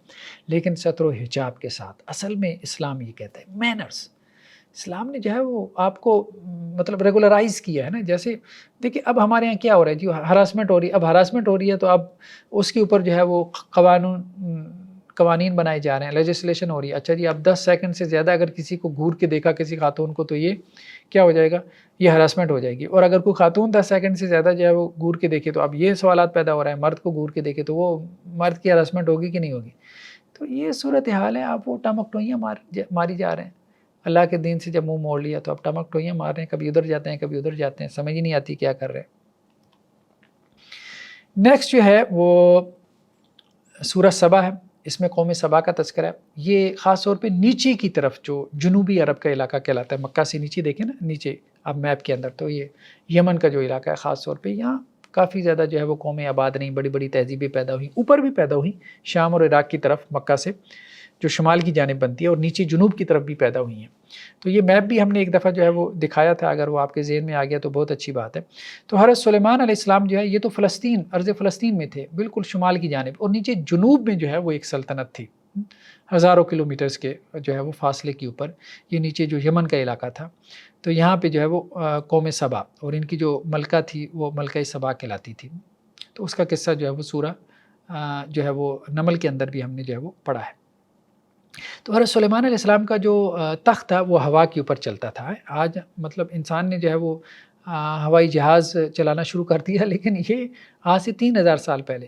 لیکن ستر و حجاب کے ساتھ۔ اصل میں اسلام یہ کہتا ہے مینرز، اسلام نے جو ہے وہ آپ کو مطلب ریگولرائز کیا ہے نا۔ جیسے دیکھیں اب ہمارے یہاں کیا ہو رہا ہے جی، ہراسمنٹ ہو رہی ہے، اب ہراسمنٹ ہو رہی ہے تو اب اس کے اوپر جو ہے وہ قوانین بنائے جا رہے ہیں، لیجسلیشن ہو رہی ہے۔ اچھا جی، اب 10 سیکنڈ سے زیادہ اگر کسی کو گھور کے دیکھا کسی خاتون کو تو یہ کیا ہو جائے گا، یہ ہراسمنٹ ہو جائے گی۔ اور اگر کوئی خاتون 10 سیکنڈ سے زیادہ جو ہے وہ گھور کے دیکھے تو اب یہ سوالات پیدا ہو رہے ہیں، مرد کو گھور کے دیکھے تو وہ مرد کی ہراسمنٹ ہوگی کہ نہیں ہوگی۔ تو یہ صورتحال ہے، آپ وہ ٹمک ٹوئیاں ماری جا رہے ہیں۔ اللہ کے دین سے جب منہ موڑ لیا تو اب ٹمک ٹوئیاں مار رہے ہیں، کبھی ادھر جاتے ہیں کبھی ادھر جاتے ہیں، سمجھ ہی نہیں آتی کیا کر رہے ہیں۔ نیکسٹ جو ہے وہ سورہ سبا ہے، اس میں قوم سبا کا تذکرہ ہے۔ یہ خاص طور پہ نیچے کی طرف جو جنوبی عرب کا علاقہ کہلاتا ہے، مکہ سے نیچے دیکھیں نا، نیچے اب میپ کے اندر، تو یہ یمن کا جو علاقہ ہے خاص طور پہ، یہاں کافی زیادہ جو ہے وہ قومیں آباد نہیں، بڑی بڑی تہذیبیں پیدا ہوئیں، اوپر بھی پیدا ہوئیں شام اور عراق کی طرف، مکہ سے جو شمال کی جانب بنتی ہے، اور نیچے جنوب کی طرف بھی پیدا ہوئی ہیں۔ تو یہ میپ بھی ہم نے ایک دفعہ جو ہے وہ دکھایا تھا، اگر وہ آپ کے ذہن میں آ گیا تو بہت اچھی بات ہے۔ تو حضرت سلیمان علیہ السلام جو ہے یہ تو فلسطین، ارض فلسطین میں تھے، بالکل شمال کی جانب، اور نیچے جنوب میں جو ہے وہ ایک سلطنت تھی، ہزاروں کلومیٹرز کے جو ہے وہ فاصلے کے اوپر یہ نیچے جو یمن کا علاقہ تھا، تو یہاں پہ جو ہے وہ قوم سبا، اور ان کی جو ملکہ تھی وہ ملکہ سبا کہلاتی تھی. تو اس کا قصہ جو ہے وہ سورہ جو ہے وہ نمل کے اندر بھی ہم نے جو ہے وہ پڑھا ہے. تو حضرت سلیمان علیہ السلام کا جو تخت تھا وہ ہوا کے اوپر چلتا تھا. آج مطلب انسان نے جو ہے وہ ہوائی جہاز چلانا شروع کر دیا، لیکن یہ آج سے 3000 سال پہلے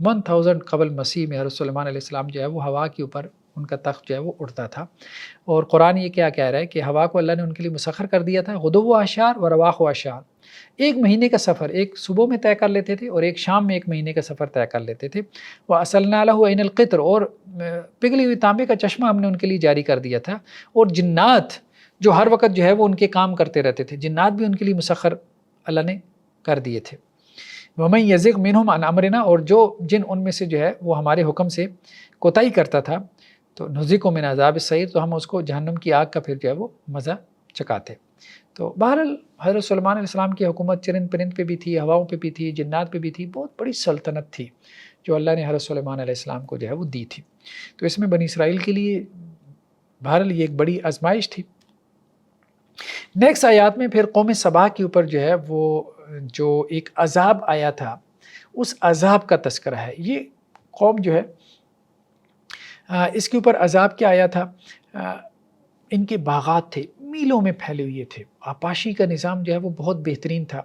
1000 قبل مسیح میں حضرت سلیمان علیہ السلام جو ہے وہ ہوا کے اوپر ان کا تخت جو ہے وہ اڑتا تھا. اور قرآن یہ کیا کہہ رہا ہے کہ ہوا کو اللہ نے ان کے لیے مسخر کر دیا تھا، غدو و اشار و رواح و اشار. ایک مہینے کا سفر ایک صبح میں طے کر لیتے تھے اور ایک شام میں ایک مہینے کا سفر طے کر لیتے تھے. وَأَصَلْنَا لَهُ عَيْنَ الْقِطْرِ، اور پگھلی ہوئی تانبے کا چشمہ ہم نے ان کے لیے جاری کر دیا تھا. اور جنات جو ہر وقت جو ہے وہ ان کے کام کرتے رہتے تھے، جنات بھی ان کے لیے مسخر اللہ نے کر دیے تھے. وَمَن يَزِغْ مِنْهُمْ عَنْ أَمْرِنَا، اور جو جن ان میں سے جو ہے وہ ہمارے حکم سے کوتاہی کرتا تھا تو نُذِقْهُ مِنْ عَذَابِ السَّعِيرِ، تو ہم اس کو جہنم کی آگ کا پھر جو ہے وہ مزہ چکاتے. تو بہرحال حضرت سلیمان علیہ السلام کی حکومت چرند پرند پہ بھی تھی، ہواؤں پہ بھی تھی، جنات پہ بھی تھی. بہت بڑی سلطنت تھی جو اللہ نے حضرت سلیمان علیہ السلام کو جو ہے وہ دی تھی. تو اس میں بنی اسرائیل کے لیے بہرحال یہ ایک بڑی آزمائش تھی. نیکسٹ آیات میں پھر قوم سبا کے اوپر جو ہے وہ جو ایک عذاب آیا تھا اس عذاب کا تذکرہ ہے. یہ قوم جو ہے اس کے اوپر عذاب کیا آیا تھا، ان کے باغات تھے میلوں میں پھیلے ہوئے تھے، آپاشی کا نظام جو ہے وہ بہت بہترین تھا.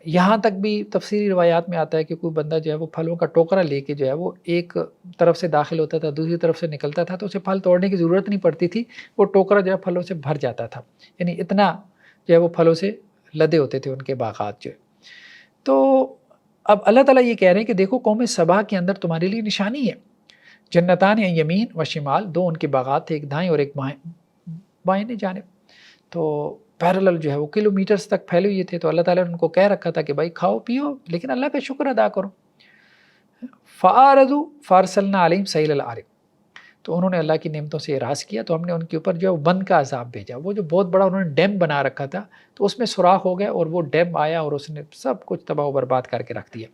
یہاں تک بھی تفسیری روایات میں آتا ہے کہ کوئی بندہ جو ہے وہ پھلوں کا ٹوکرا لے کے جو ہے وہ ایک طرف سے داخل ہوتا تھا دوسری طرف سے نکلتا تھا تو اسے پھل توڑنے کی ضرورت نہیں پڑتی تھی، وہ ٹوکرا جو ہے پھلوں سے بھر جاتا تھا. یعنی اتنا جو ہے وہ پھلوں سے لدے ہوتے تھے ان کے باغات جو ہے. تو اب اللہ تعالیٰ یہ کہہ رہے ہیں کہ دیکھو قوم سبا کے اندر تمہارے لیے نشانی ہے. جنتان یمین و شمال، دو ان کے باغات تھے، ایک دائیں اور ایک بائیں جانب. تو پیرلل جو ہے وہ کلومیٹرز تک پھیلے ہوئے تھے. تو اللہ تعالیٰ نے ان کو کہہ رکھا تھا کہ بھائی کھاؤ پیو لیکن اللہ کا شکر ادا کرو. فَأَعْرَضُوا فَأَرْسَلْنَا عَلَيْهِمْ سَيْلَ الْعَرِمِ، تو انہوں نے اللہ کی نعمتوں سے اعراض کیا تو ہم نے ان کے اوپر جو ہے بند کا عذاب بھیجا. وہ جو بہت بڑا انہوں نے ڈیم بنا رکھا تھا تو اس میں سوراخ ہو گیا اور وہ ڈیم آیا اور اس نے سب کچھ تباہ و برباد کر کے رکھ دیا.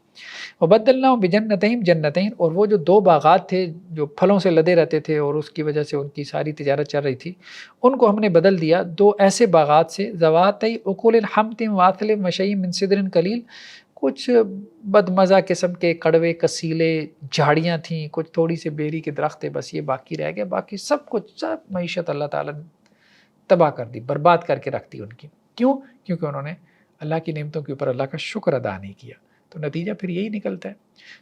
وَبَدَّلْنَاهُمْ بِجَنَّتَيْهِمْ جَنَّتَيْن، اور وہ جو دو باغات تھے جو پھلوں سے لدے رہتے تھے اور اس کی وجہ سے ان کی ساری تجارت چل رہی تھی، ان کو ہم نے بدل دیا دو ایسے باغات سے، ذواتَيْ أُكُلٍ حَمْطٍ وَأَثْلٍ وَشَيْءٍ مِّن سِدْرٍ قَلِيلٍ. کچھ بدمزہ قسم کے کڑوے کسیلے جھاڑیاں تھیں، کچھ تھوڑی سی بیری کے درخت تھے، بس یہ باقی رہ گئے. باقی سب کچھ سب معیشت اللہ تعالیٰ نے تباہ کر دی، برباد کر کے رکھ دی ان کی. کیوں؟ کیونکہ انہوں نے اللہ کی نعمتوں کے اوپر اللہ کا شکر ادا نہیں کیا. تو نتیجہ پھر یہی نکلتا ہے.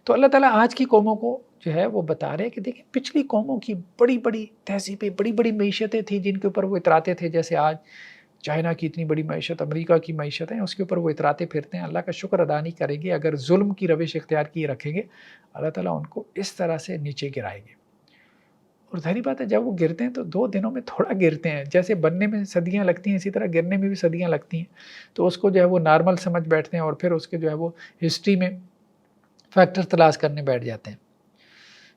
تو اللہ تعالیٰ آج کی قوموں کو جو ہے وہ بتا رہے ہیں کہ دیکھیں پچھلی قوموں کی بڑی بڑی تہذیبیں، بڑی بڑی معیشتیں تھیں جن کے اوپر وہ اتراتے تھے. جیسے آج چائنا کی اتنی بڑی معیشت، امریکہ کی معیشت ہے، اس کے اوپر وہ اتراتے پھرتے ہیں، اللہ کا شکر ادا نہیں کریں گے. اگر ظلم کی روش اختیار کیے رکھیں گے اللہ تعالیٰ ان کو اس طرح سے نیچے گرائیں گے. اور ظاہری بات ہے جب وہ گرتے ہیں تو 2 دنوں میں تھوڑا گرتے ہیں. جیسے بننے میں صدیاں لگتی ہیں اسی طرح گرنے میں بھی صدیاں لگتی ہیں. تو اس کو جو ہے وہ نارمل سمجھ بیٹھتے ہیں اور پھر اس کے جو ہے وہ ہسٹری میں فیکٹر تلاش کرنے بیٹھ جاتے ہیں.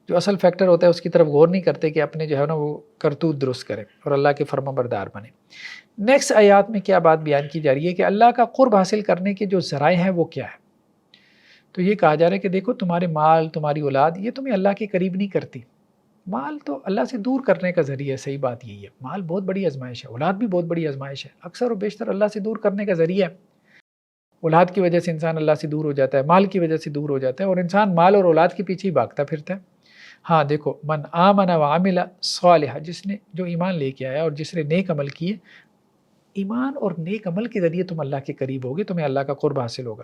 جو اصل فیکٹر ہوتا ہے اس کی طرف غور نہیں کرتے کہ اپنے جو ہے نا وہ کرتوت درست کریں اور اللہ کے فرما بردار بنے. نیکسٹ آیات میں کیا بات بیان کی جا رہی ہے کہ اللہ کا قرب حاصل کرنے کے جو ذرائع ہیں وہ کیا ہے. تو یہ کہا جا رہا ہے کہ دیکھو تمہارے مال، تمہاری اولاد یہ تمہیں اللہ کے قریب نہیں کرتی. مال تو اللہ سے دور کرنے کا ذریعہ ہے، صحیح بات یہی ہے. مال بہت بڑی آزمائش ہے، اولاد بھی بہت بڑی آزمائش ہے. اکثر و بیشتر اللہ سے دور کرنے کا ذریعہ ہے. اولاد کی وجہ سے انسان اللہ سے دور ہو جاتا ہے، مال کی وجہ سے دور ہو جاتا ہے اور انسان مال اور اولاد کے پیچھے ہی بھاگتا پھرتا ہے. ہاں دیکھو من آمن وعمل صالحا، جس نے جو ایمان لے کے آیا اور جس نے نیک عمل کیے، ایمان اور نیک عمل کے ذریعے تم اللہ کے قریب ہوگے، تمہیں اللہ کا قرب حاصل ہوگا.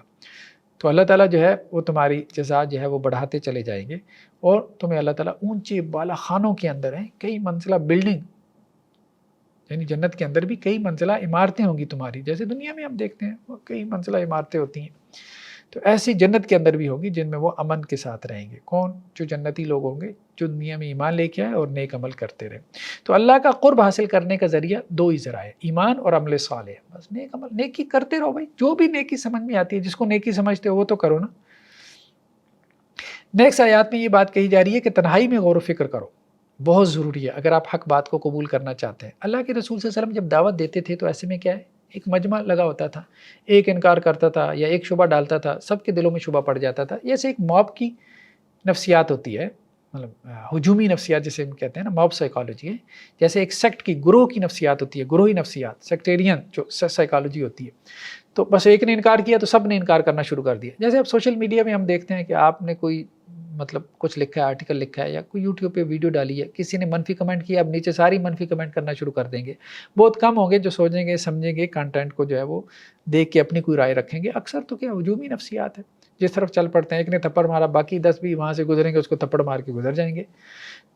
تو اللہ تعالیٰ جو ہے وہ تمہاری جزا جو ہے وہ بڑھاتے چلے جائیں گے اور تمہیں اللہ تعالیٰ اونچے بالا خانوں کے اندر ہیں، کئی منزلہ بلڈنگ، یعنی جنت کے اندر بھی کئی منزلہ عمارتیں ہوں گی تمہاری. جیسے دنیا میں ہم دیکھتے ہیں وہ کئی منزلہ عمارتیں ہوتی ہیں، تو ایسی جنت کے اندر بھی ہوگی جن میں وہ امن کے ساتھ رہیں گے. کون؟ جو جنتی لوگ ہوں گے جو دنیا میں ایمان لے کے آئے اور نیک عمل کرتے رہے. تو اللہ کا قرب حاصل کرنے کا ذریعہ 2 ہی ذرائع، ایمان اور عمل صالح. بس نیک عمل، نیکی کرتے رہو بھائی، جو بھی نیکی سمجھ میں آتی ہے، جس کو نیکی سمجھتے ہو وہ تو کرو نا. نیکسٹ آیات میں یہ بات کہی جا رہی ہے کہ تنہائی میں غور و فکر کرو، بہت ضروری ہے اگر آپ حق بات کو قبول کرنا چاہتے ہیں. اللہ کے رسول صلی اللہ علیہ وسلم جب دعوت دیتے تھے تو ایسے میں کیا ہے، ایک مجمع لگا ہوتا تھا، ایک انکار کرتا تھا یا ایک شبہ ڈالتا تھا، سب کے دلوں میں شبہ پڑ جاتا تھا. یہ ایک موب کی نفسیات ہوتی ہے، مطلب ہجومی نفسیات جسے ہم کہتے ہیں نا، موب سائیکالوجی ہے، جیسے ایک سیکٹ کی گروہ کی نفسیات ہوتی ہے، گروہی نفسیات، سیکٹیرین جو سائیکالوجی ہوتی ہے، تو بس ایک نے انکار کیا تو سب نے انکار کرنا شروع کر دیا. جیسے اب سوشل میڈیا میں ہم دیکھتے ہیں کہ آپ نے کوئی مطلب کچھ لکھا ہے، آرٹیکل لکھا ہے یا کوئی یوٹیوب پہ ویڈیو ڈالی ہے، کسی نے منفی کمنٹ کیا، اب نیچے ساری منفی کمنٹ کرنا شروع کر دیں گے. بہت کم ہوں گے جو سوچیں گے سمجھیں گے کنٹینٹ کو جو ہے وہ دیکھ کے اپنی کوئی رائے رکھیں گے. اکثر تو کیا ہجومی نفسیات ہے، جس طرف چل پڑتے ہیں، ایک نے تھپڑ مارا باقی 10 بھی وہاں سے گزریں گے اس کو تھپڑ مار کے گزر جائیں گے.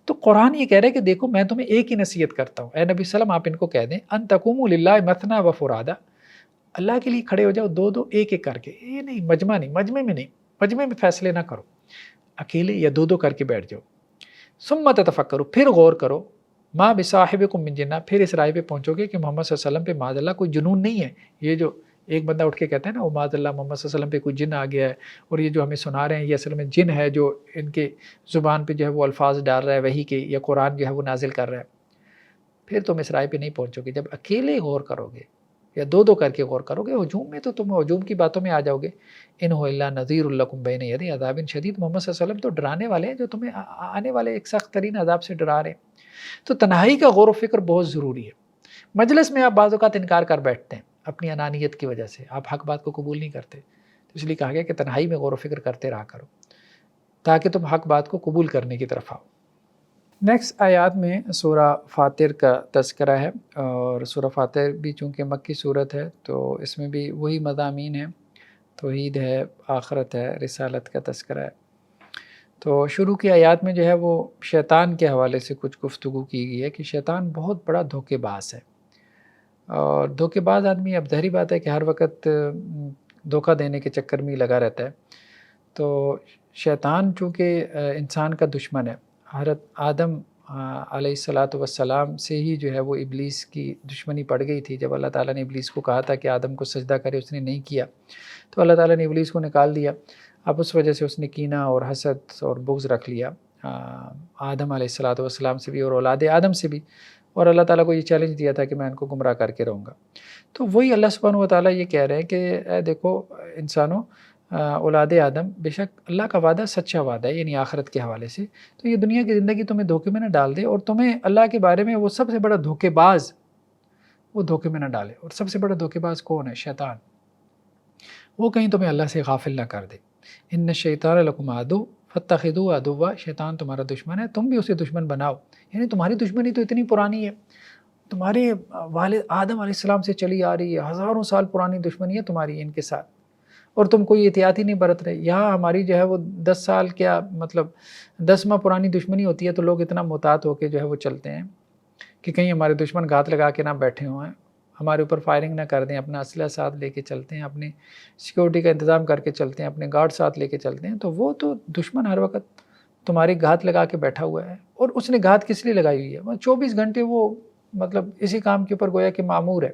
تو قرآن یہ کہہ رہا ہے کہ دیکھو میں تمہیں ایک ہی نصیحت کرتا ہوں، اے نبی وسلم آپ ان کو کہہ دیں ان تقوموا للہ مثنی و فرادا، اللہ کے لیے کھڑے ہو جاؤ دو دو ایک ایک کر کے. یہ نہیں مجمع نہیں، مجمع میں نہیں، مجمع میں فیصلے نہ کرو، اکیلے یا دو دو کر کے بیٹھ جاؤ. ثم تتفکروا، پھر غور کرو، ما بصاحبکم من جنہ، پھر اس رائے پہ پہنچو گے کہ محمد صلی اللہ علیہ وسلم پہ معاذ اللہ کوئی جنون نہیں ہے. یہ جو ایک بندہ اٹھ کے کہتا ہے نا وہ معاذ اللہ محمد صلی اللہ علیہ وسلم پہ کوئی جن آ گیا ہے اور یہ جو ہمیں سنا رہے ہیں یہ اصل میں جن ہے جو ان کے زبان پہ جو ہے وہ الفاظ ڈال رہا ہے وحی کے، یا قرآن جو ہے وہ نازل کر رہا ہے. پھر تم اس رائے پہ نہیں پہنچو گے. جب اکیلے غور کرو گے یا دو دو کر کے غور کرو گے، ہجوم میں تو تم ہجوم کی باتوں میں آ جاؤ گے. ان هو الا نذیر لکم بین یدی عذاب شدید، محمد صلی اللہ علیہ وسلم تو ڈرانے والے ہیں جو تمہیں آنے والے ایک سخت ترین عذاب سے ڈرا رہے ہیں. تو تنہائی کا غور و فکر بہت ضروری ہے. مجلس میں آپ بعض اوقات انکار کر بیٹھتے ہیں اپنی انانیت کی وجہ سے، آپ حق بات کو قبول نہیں کرتے، تو اس لیے کہا گیا کہ تنہائی میں غور و فکر کرتے رہا کرو تاکہ تم حق بات کو قبول کرنے کی طرف آؤ. نیکسٹ آیات میں سورہ فاطر کا تذکرہ ہے، اور سورہ فاطر بھی چونکہ مکی صورت ہے تو اس میں بھی وہی مضامین ہیں، توحید ہے، آخرت ہے، رسالت کا تذکرہ ہے. تو شروع کی آیات میں جو ہے وہ شیطان کے حوالے سے کچھ گفتگو کی گئی ہے کہ شیطان بہت بڑا دھوکے باز ہے، اور دھوکے باز آدمی اب ظاہری بات ہے کہ ہر وقت دھوکہ دینے کے چکر میں ہی لگا رہتا ہے. تو شیطان چونکہ انسان کا دشمن ہے، حضرت آدم علیہ الصلاۃ والسلام سے ہی جو ہے وہ ابلیس کی دشمنی پڑ گئی تھی. جب اللہ تعالیٰ نے ابلیس کو کہا تھا کہ آدم کو سجدہ کرے، اس نے نہیں کیا تو اللہ تعالیٰ نے ابلیس کو نکال دیا. اب اس وجہ سے اس نے کینہ اور حسد اور بغض رکھ لیا آدم علیہ الصلاۃ والسلام سے بھی اور اولاد آدم سے بھی، اور اللہ تعالیٰ کو یہ چیلنج دیا تھا کہ میں ان کو گمراہ کر کے رہوں گا. تو وہی اللہ سبحانہ و تعالیٰ یہ کہہ رہے ہیں کہ اے دیکھو انسانوں، اولاد آدم، بے شک اللہ کا وعدہ سچا وعدہ ہے، یعنی آخرت کے حوالے سے. تو یہ دنیا کی زندگی تمہیں دھوکے میں نہ ڈال دے، اور تمہیں اللہ کے بارے میں وہ سب سے بڑا دھوکے باز وہ دھوکے میں نہ ڈالے. اور سب سے بڑا دھوکے باز کون ہے؟ شیطان. وہ کہیں تمہیں اللہ سے غافل نہ کر دے. ان الشیطان لکم عدو فاتخذوه عدوا، شیطان تمہارا دشمن ہے، تم بھی اسے دشمن بناؤ. یعنی تمہاری دشمنی تو اتنی پرانی ہے، تمہارے والد آدم علیہ السلام سے چلی آ رہی ہے، ہزاروں سال پرانی دشمنی ہے تمہاری ان کے ساتھ، اور تم کوئی احتیاطی نہیں برت رہے. یہاں ہماری جو ہے وہ 10 سال کیا مطلب 10 ماہ پرانی دشمنی ہوتی ہے تو لوگ اتنا محتاط ہو کے جو ہے وہ چلتے ہیں کہ کہیں ہمارے دشمن گھات لگا کے نہ بیٹھے ہوئے، ہمارے اوپر فائرنگ نہ کر دیں. اپنا اسلحہ ساتھ لے کے چلتے ہیں، اپنے سیکورٹی کا انتظام کر کے چلتے ہیں، اپنے گارڈ ساتھ لے کے چلتے ہیں. تو وہ تو دشمن ہر وقت تمہاری گھات لگا کے بیٹھا ہوا ہے. اور اس نے گھات کس لیے لگائی ہوئی ہے؟ وہ 24 گھنٹے وہ مطلب اسی کام کے اوپر گویا کہ معمور ہے.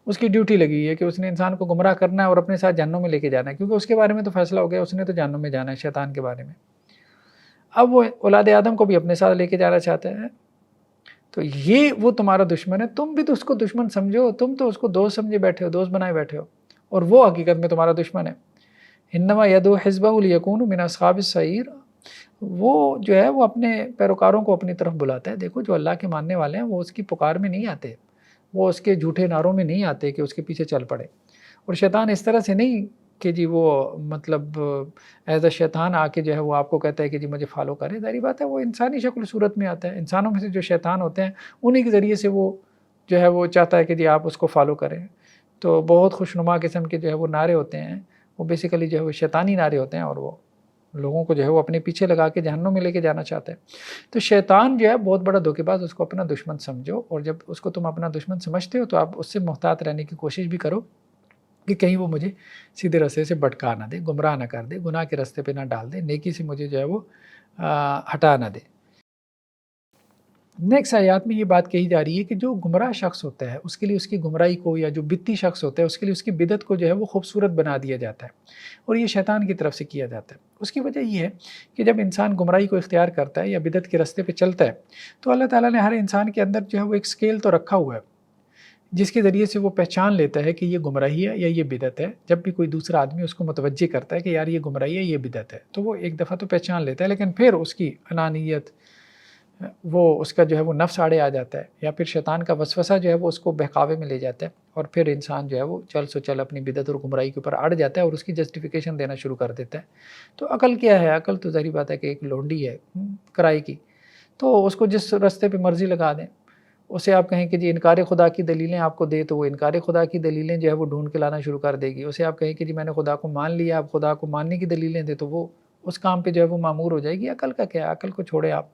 اس کی ڈیوٹی لگی ہوئی ہے کہ اس نے انسان کو گمراہ کرنا ہے اور اپنے ساتھ جہنم میں لے کے جانا ہے، کیونکہ اس کے بارے میں تو فیصلہ ہو گیا، اس نے تو جہنم میں جانا ہے شیطان کے بارے میں. اب وہ اولاد آدم کو بھی اپنے ساتھ لے کے جانا چاہتا ہے. تو یہ وہ تمہارا دشمن ہے، تم بھی تو اس کو دشمن سمجھو، تم تو اس کو دوست سمجھے بیٹھے ہو، دوست بنائے بیٹھے ہو، اور وہ حقیقت میں تمہارا دشمن ہے. انما یدعو حزبہ لیکونوا من اصحاب السعیر، وہ جو ہے وہ اپنے پیروکاروں کو اپنی طرف بلاتا ہے. دیکھو جو اللہ کے ماننے والے ہیں وہ اس کی پکار میں نہیں آتے، وہ اس کے جھوٹے نعروں میں نہیں آتے کہ اس کے پیچھے چل پڑے. اور شیطان اس طرح سے نہیں کہ جی وہ مطلب ایز اے شیطان آ کے جو ہے وہ آپ کو کہتا ہے کہ جی مجھے فالو کرے. ظاہری بات ہے وہ انسانی شکل صورت میں آتا ہے. انسانوں میں سے جو شیطان ہوتے ہیں انہی کے ذریعے سے وہ جو ہے وہ چاہتا ہے کہ جی آپ اس کو فالو کریں. تو بہت خوشنما قسم کے جو ہے وہ نعرے ہوتے ہیں، وہ بیسیکلی جو ہے وہ شیطانی نعرے ہوتے ہیں، اور وہ لوگوں کو جو ہے وہ اپنے پیچھے لگا کے جہنم میں لے کے جانا چاہتا ہے. تو شیطان جو ہے بہت بڑا دھوکے باز، اس کو اپنا دشمن سمجھو، اور جب اس کو تم اپنا دشمن سمجھتے ہو تو آپ اس سے محتاط رہنے کی کوشش بھی کرو کہ کہیں وہ مجھے سیدھے راستے سے بھٹکا نہ دے، گمراہ نہ کر دے، گناہ کے راستے پہ نہ ڈال دے، نیکی سے مجھے جو ہے وہ ہٹا نہ دے. نیکسٹ آیات میں یہ بات کہی جا رہی ہے کہ جو گمراہ شخص ہوتا ہے اس کے لیے اس کی گمراہی کو، یا جو بدتی شخص ہوتا ہے اس کے لیے اس کی بدعت کو جو ہے وہ خوبصورت بنا دیا جاتا ہے، اور یہ شیطان کی طرف سے کیا جاتا ہے. اس کی وجہ یہ ہے کہ جب انسان گمراہی کو اختیار کرتا ہے یا بدعت کے راستے پہ چلتا ہے تو اللہ تعالیٰ نے ہر انسان کے اندر جو ہے وہ ایک اسکیل تو رکھا ہوا ہے جس کے ذریعے سے وہ پہچان لیتا ہے کہ یہ گمراہی ہے یا یہ بدعت ہے. جب بھی کوئی دوسرا آدمی اس کو متوجہ کرتا ہے کہ یار یہ گمراہی ہے یہ بدعت ہے تو وہ ایک دفعہ تو پہچان لیتا ہے، لیکن پھر اس کی انانیت، وہ اس کا جو ہے وہ نفس آڑے آ جاتا ہے، یا پھر شیطان کا وسوسہ جو ہے وہ اس کو بہکاوے میں لے جاتا ہے، اور پھر انسان جو ہے وہ چل سو چل اپنی بدعت اور گمراہی کے اوپر اڑ جاتا ہے اور اس کی جسٹیفیکیشن دینا شروع کر دیتا ہے. تو عقل کیا ہے؟ عقل تو ظاہری بات ہے کہ ایک لونڈی ہے کرائے کی، تو اس کو جس راستے پہ مرضی لگا دیں. اسے آپ کہیں کہ جی انکار خدا کی دلیلیں آپ کو دے تو وہ انکار خدا کی دلیلیں جو ہے وہ ڈھونڈ کے لانا شروع کر دے گی. اسے آپ کہیں کہ جی میں نے خدا کو مان لیا، آپ خدا کو ماننے کی دلیلیں دے تو وہ اس کام پہ جو ہے وہ معمور ہو جائے گی. عقل کا کیا ہے؟ عقل کو چھوڑے آپ،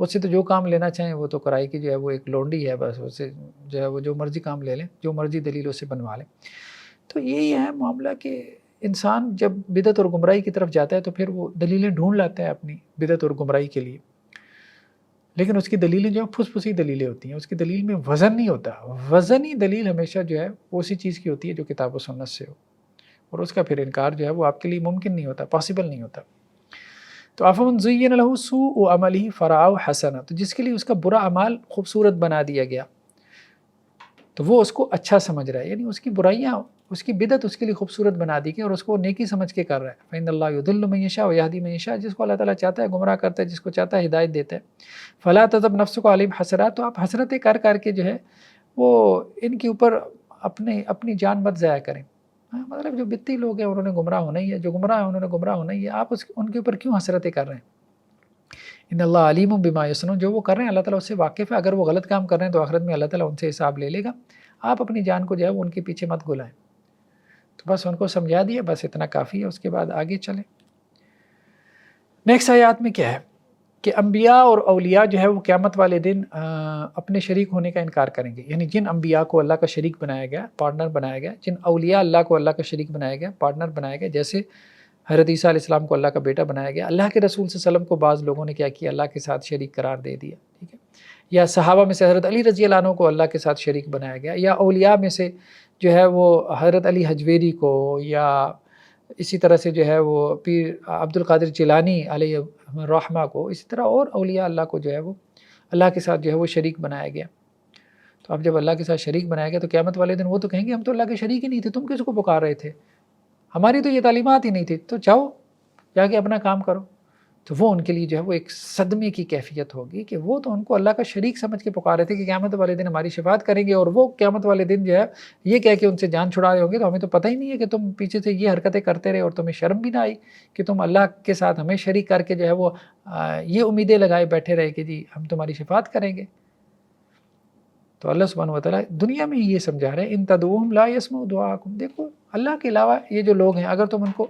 اس سے تو جو کام لینا چاہیں وہ تو کرائے کی جو ہے وہ ایک لونڈی ہے، بس اسے جو ہے وہ جو مرضی کام لے لیں، جو مرضی دلیل اسے بنوا لیں. تو یہی ہے معاملہ کہ انسان جب بدعت اور گمراہی کی طرف جاتا ہے تو پھر وہ دلیلیں ڈھونڈ لاتا ہے اپنی بدعت اور گمراہی کے لیے، لیکن اس کی دلیلیں جو ہیں پھس پھسی دلیلیں ہوتی ہیں، اس کی دلیل میں وزن نہیں ہوتا. وزنی دلیل ہمیشہ جو ہے وہ اسی چیز کی ہوتی ہے جو کتاب و سنت سے ہو، اور اس کا پھر انکار جو ہے وہ آپ کے لیے ممکن نہیں ہوتا، پاسبل نہیں ہوتا. تو افمن زین لہ سوء عملہ فرآہ حسنا، تو جس کے لیے اس کا برا اعمال خوبصورت بنا دیا گیا تو وہ اس کو اچھا سمجھ رہا ہے، یعنی اس کی برائیاں، اس کی بدعت اس کے لیے خوبصورت بنا دی گئی اور اس کو نیکی سمجھ کے کر رہا ہے. فإن اللہ یضل من یشاء ویہدی من یشاء، جس کو اللہ تعالیٰ چاہتا ہے گمراہ کرتا ہے، جس کو چاہتا ہے ہدایت دیتا ہے. فلا تذب نفسک علیہم حسرات، تو آپ حسرتیں کر کر کے جو ہے وہ ان کے اوپر اپنی جان مت ضائع کریں. مطلب جو بتی لوگ ہیں انہوں نے گمراہ ہونا ہی ہے، جو گمراہ ہیں انہوں نے گمراہ ہونا ہی ہے، آپ ان کے اوپر کیوں حسرتیں کر رہے ہیں؟ ان اللہ علیم بما یصنعون، جو وہ کر رہے ہیں اللہ تعالیٰ اس سے واقف ہے. اگر وہ غلط کام کر رہے ہیں تو آخرت میں اللہ تعالیٰ ان سے حساب لے لے گا. آپ اپنی جان کو جو ہے وہ ان کے پیچھے مت گلائیں. تو بس ان کو سمجھا دیا، بس اتنا کافی ہے. اس کے بعد آگے چلیں. نیکسٹ آیات میں کیا ہے کہ انبیاء اور اولیاء جو ہے وہ قیامت والے دن اپنے شریک ہونے کا انکار کریں گے. یعنی جن انبیاء کو اللہ کا شریک بنایا گیا، پارٹنر بنایا گیا، جن اولیاء اللہ کو اللہ کا شریک بنایا گیا، پارٹنر بنایا گیا، جیسے حضرت عیسیٰ علیہ السلام کو اللہ کا بیٹا بنایا گیا، اللہ کے رسول صلی اللہ علیہ وسلم کو بعض لوگوں نے کیا کیا، اللہ کے ساتھ شریک قرار دے دیا. ٹھیک ہے. یا صحابہ میں سے حضرت علی رضی اللہ عنہ کو اللہ کے ساتھ شریک بنایا گیا، یا اولیاء میں سے جو ہے وہ حضرت علی حجویری کو، یا اسی طرح سے جو ہے وہ پیر عبد القادر جیلانی علیہ الرحمہ کو، اسی طرح اور اولیاء اللہ کو جو ہے وہ اللہ کے ساتھ جو ہے وہ شریک بنایا گیا. تو اب جب اللہ کے ساتھ شریک بنایا گیا تو قیامت والے دن وہ تو کہیں گے ہم تو اللہ کے شریک ہی نہیں تھے، تم کس کو پکار رہے تھے، ہماری تو یہ تعلیمات ہی نہیں تھی، تو جاؤ جا کے اپنا کام کرو. تو وہ ان کے لیے جو ہے وہ ایک صدمے کی کیفیت ہوگی کہ وہ تو ان کو اللہ کا شریک سمجھ کے پکارے تھے کہ قیامت والے دن ہماری شفاعت کریں گے، اور وہ قیامت والے دن جو ہے یہ کہہ کے ان سے جان چھڑا رہے ہوں گے تو ہمیں تو پتہ ہی نہیں ہے کہ تم پیچھے سے یہ حرکتیں کرتے رہے اور تمہیں شرم بھی نہ آئی کہ تم اللہ کے ساتھ ہمیں شریک کر کے جو ہے وہ یہ امیدیں لگائے بیٹھے رہے کہ جی ہم تمہاری شفاعت کریں گے. تو اللہ سبحانہ وتعالیٰ دنیا میں ہی یہ سمجھا رہے ہیں ان تدعوہم لا یسمعوا دعاءکم. دیکھو اللہ کے علاوہ یہ جو لوگ ہیں اگر تم ان کو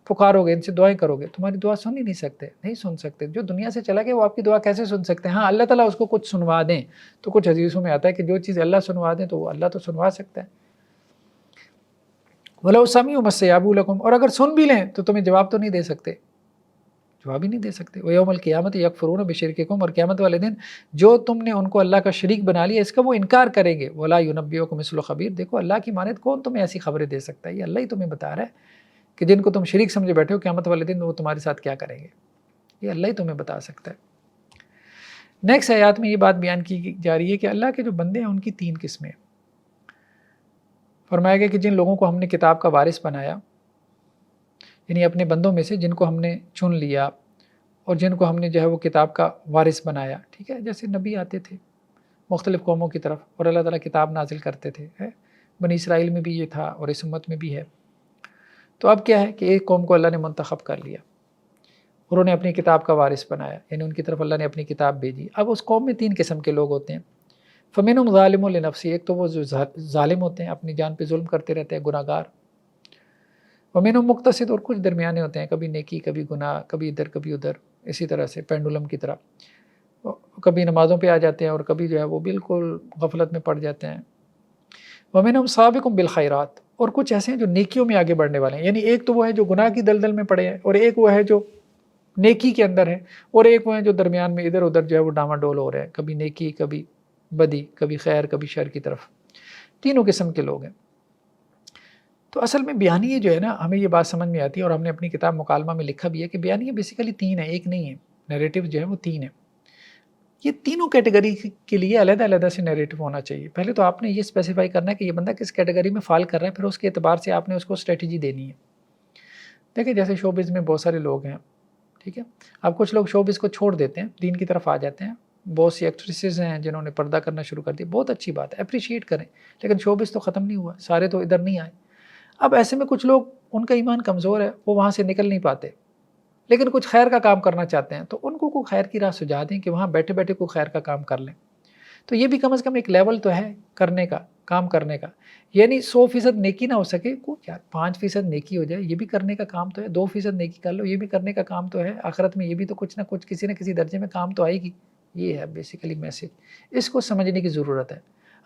پکارو گے، ان سے دعائیں کرو گے، تمہاری دعا سن ہی نہیں سکتے، نہیں سن سکتے. جو دنیا سے چلا گیا وہ آپ کی دعا کیسے سن سکتے ہیں؟ ہاں اللہ تعالیٰ اس کو کچھ سنوا دیں تو کچھ حدیثوں میں آتا ہے کہ جو چیز اللہ سنوا دیں تو وہ اللہ تو سنوا سکتا ہے. وَلَوْ سَمِعُوا مَا اسْتَجَابُوا لَكُمْ، اور اگر سن بھی لیں تو تمہیں جواب تو نہیں دے سکتے، جواب ہی نہیں دے سکتے. وَيَوْمَ الْقِيَامَةِ يَكْفُرُونَ بِشِرْكِكُمْ، اور قیامت والے دن جو تم نے ان کو اللہ کا شریک بنا لیا اس کا وہ انکار کریں گے. وَلَا يُنَبِّئُكُم مِثْلُ خَبِيرٍ، دیکھو اللہ کی مانند کون تمہیں ایسی خبریں دے سکتا ہے؟ یہ اللہ ہی تمہیں بتا رہا ہے کہ جن کو تم شریک سمجھے بیٹھے ہو قیامت والے دن وہ تمہارے ساتھ کیا کریں گے، یہ اللہ ہی تمہیں بتا سکتا ہے. نیکسٹ آیات میں یہ بات بیان کی جا رہی ہے کہ اللہ کے جو بندے ہیں ان کی 3 قسمیں. فرمایا گیا کہ جن لوگوں کو ہم نے کتاب کا وارث بنایا، یعنی اپنے بندوں میں سے جن کو ہم نے چن لیا اور جن کو ہم نے جو ہے وہ کتاب کا وارث بنایا. ٹھیک ہے. جیسے نبی آتے تھے مختلف قوموں کی طرف اور اللہ تعالیٰ کتاب نازل کرتے تھے، بنی اسرائیل میں بھی یہ تھا اور اس امت میں بھی ہے. تو اب کیا ہے کہ ایک قوم کو اللہ نے منتخب کر لیا، انہوں نے اپنی کتاب کا وارث بنایا، یعنی ان کی طرف اللہ نے اپنی کتاب بھیجی. اب اس قوم میں 3 قسم کے لوگ ہوتے ہیں. فَمِنْهُمْ ظَالِمٌ لِنَفْسِهِ، ایک تو وہ جو ظالم ہوتے ہیں، اپنی جان پہ ظلم کرتے رہتے ہیں، گناہ گار. وَمِنْهُمْ مُقْتَصِدٌ، اور کچھ درمیانے ہوتے ہیں، کبھی نیکی کبھی گناہ، کبھی ادھر کبھی ادھر، اسی طرح سے پینڈولم کی طرح، کبھی نمازوں پہ آ جاتے ہیں اور کبھی جو ہے وہ بالکل غفلت میں پڑ جاتے ہیں. وَمِنْهُمْ سَابِقٌ بِالْخَيْرَاتِ، اور کچھ ایسے ہیں جو نیکیوں میں آگے بڑھنے والے ہیں. یعنی ایک تو وہ ہے جو گناہ کی دلدل میں پڑے ہیں، اور ایک وہ ہے جو نیکی کے اندر ہے، اور ایک وہ ہے جو درمیان میں ادھر ادھر جو ہے وہ ڈاما ڈول ہو رہے ہیں، کبھی نیکی کبھی بدی، کبھی خیر کبھی شر کی طرف. 3 قسم کے لوگ ہیں. تو اصل میں بیانیے جو ہے نا، ہمیں یہ بات سمجھ میں آتی ہے اور ہم نے اپنی کتاب مکالمہ میں لکھا بھی ہے کہ بیانیے بیسیکلی 3 ہیں، ایک نہیں ہے. نیریٹو جو ہے وہ 3 ہے. یہ تینوں کیٹیگری کے لیے علیحدہ علیحدہ سے نیریٹو ہونا چاہیے. پہلے تو آپ نے یہ اسپیسیفائی کرنا ہے کہ یہ بندہ کس کیٹیگری میں فال کر رہا ہے، پھر اس کے اعتبار سے آپ نے اس کو اسٹریٹجی دینی ہے. دیکھیں جیسے شوبز میں بہت سارے لوگ ہیں، ٹھیک ہے، اب کچھ لوگ شوبز کو چھوڑ دیتے ہیں، دین کی طرف آ جاتے ہیں. بہت سی ایکٹریسز ہیں جنہوں نے پردہ کرنا شروع کر دیا، بہت اچھی بات ہے، اپریشیٹ کریں، لیکن شوبز تو ختم نہیں ہوا، سارے تو ادھر نہیں آئے. اب ایسے میں کچھ لوگ، ان کا ایمان کمزور ہے، وہ وہاں سے نکل نہیں پاتے، لیکن کچھ خیر کا کام کرنا چاہتے ہیں، تو ان کو کوئی خیر کی راہ سجھا دیں کہ وہاں بیٹھے بیٹھے کوئی خیر کا کام کر لیں. تو یہ بھی کم از کم ایک لیول تو ہے کرنے کا، کام کرنے کا. یعنی 100% نیکی نہ ہو سکے، یار 5% نیکی ہو جائے، یہ بھی کرنے کا کام تو ہے. 2% نیکی کر لو، یہ بھی کرنے کا کام تو ہے. آخرت میں یہ بھی تو کچھ نہ کچھ کسی نہ کسی درجے میں کام تو آئے گی. یہ ہے بیسیکلی میسج. اس کو سمجھنے کی ضرورت ہے.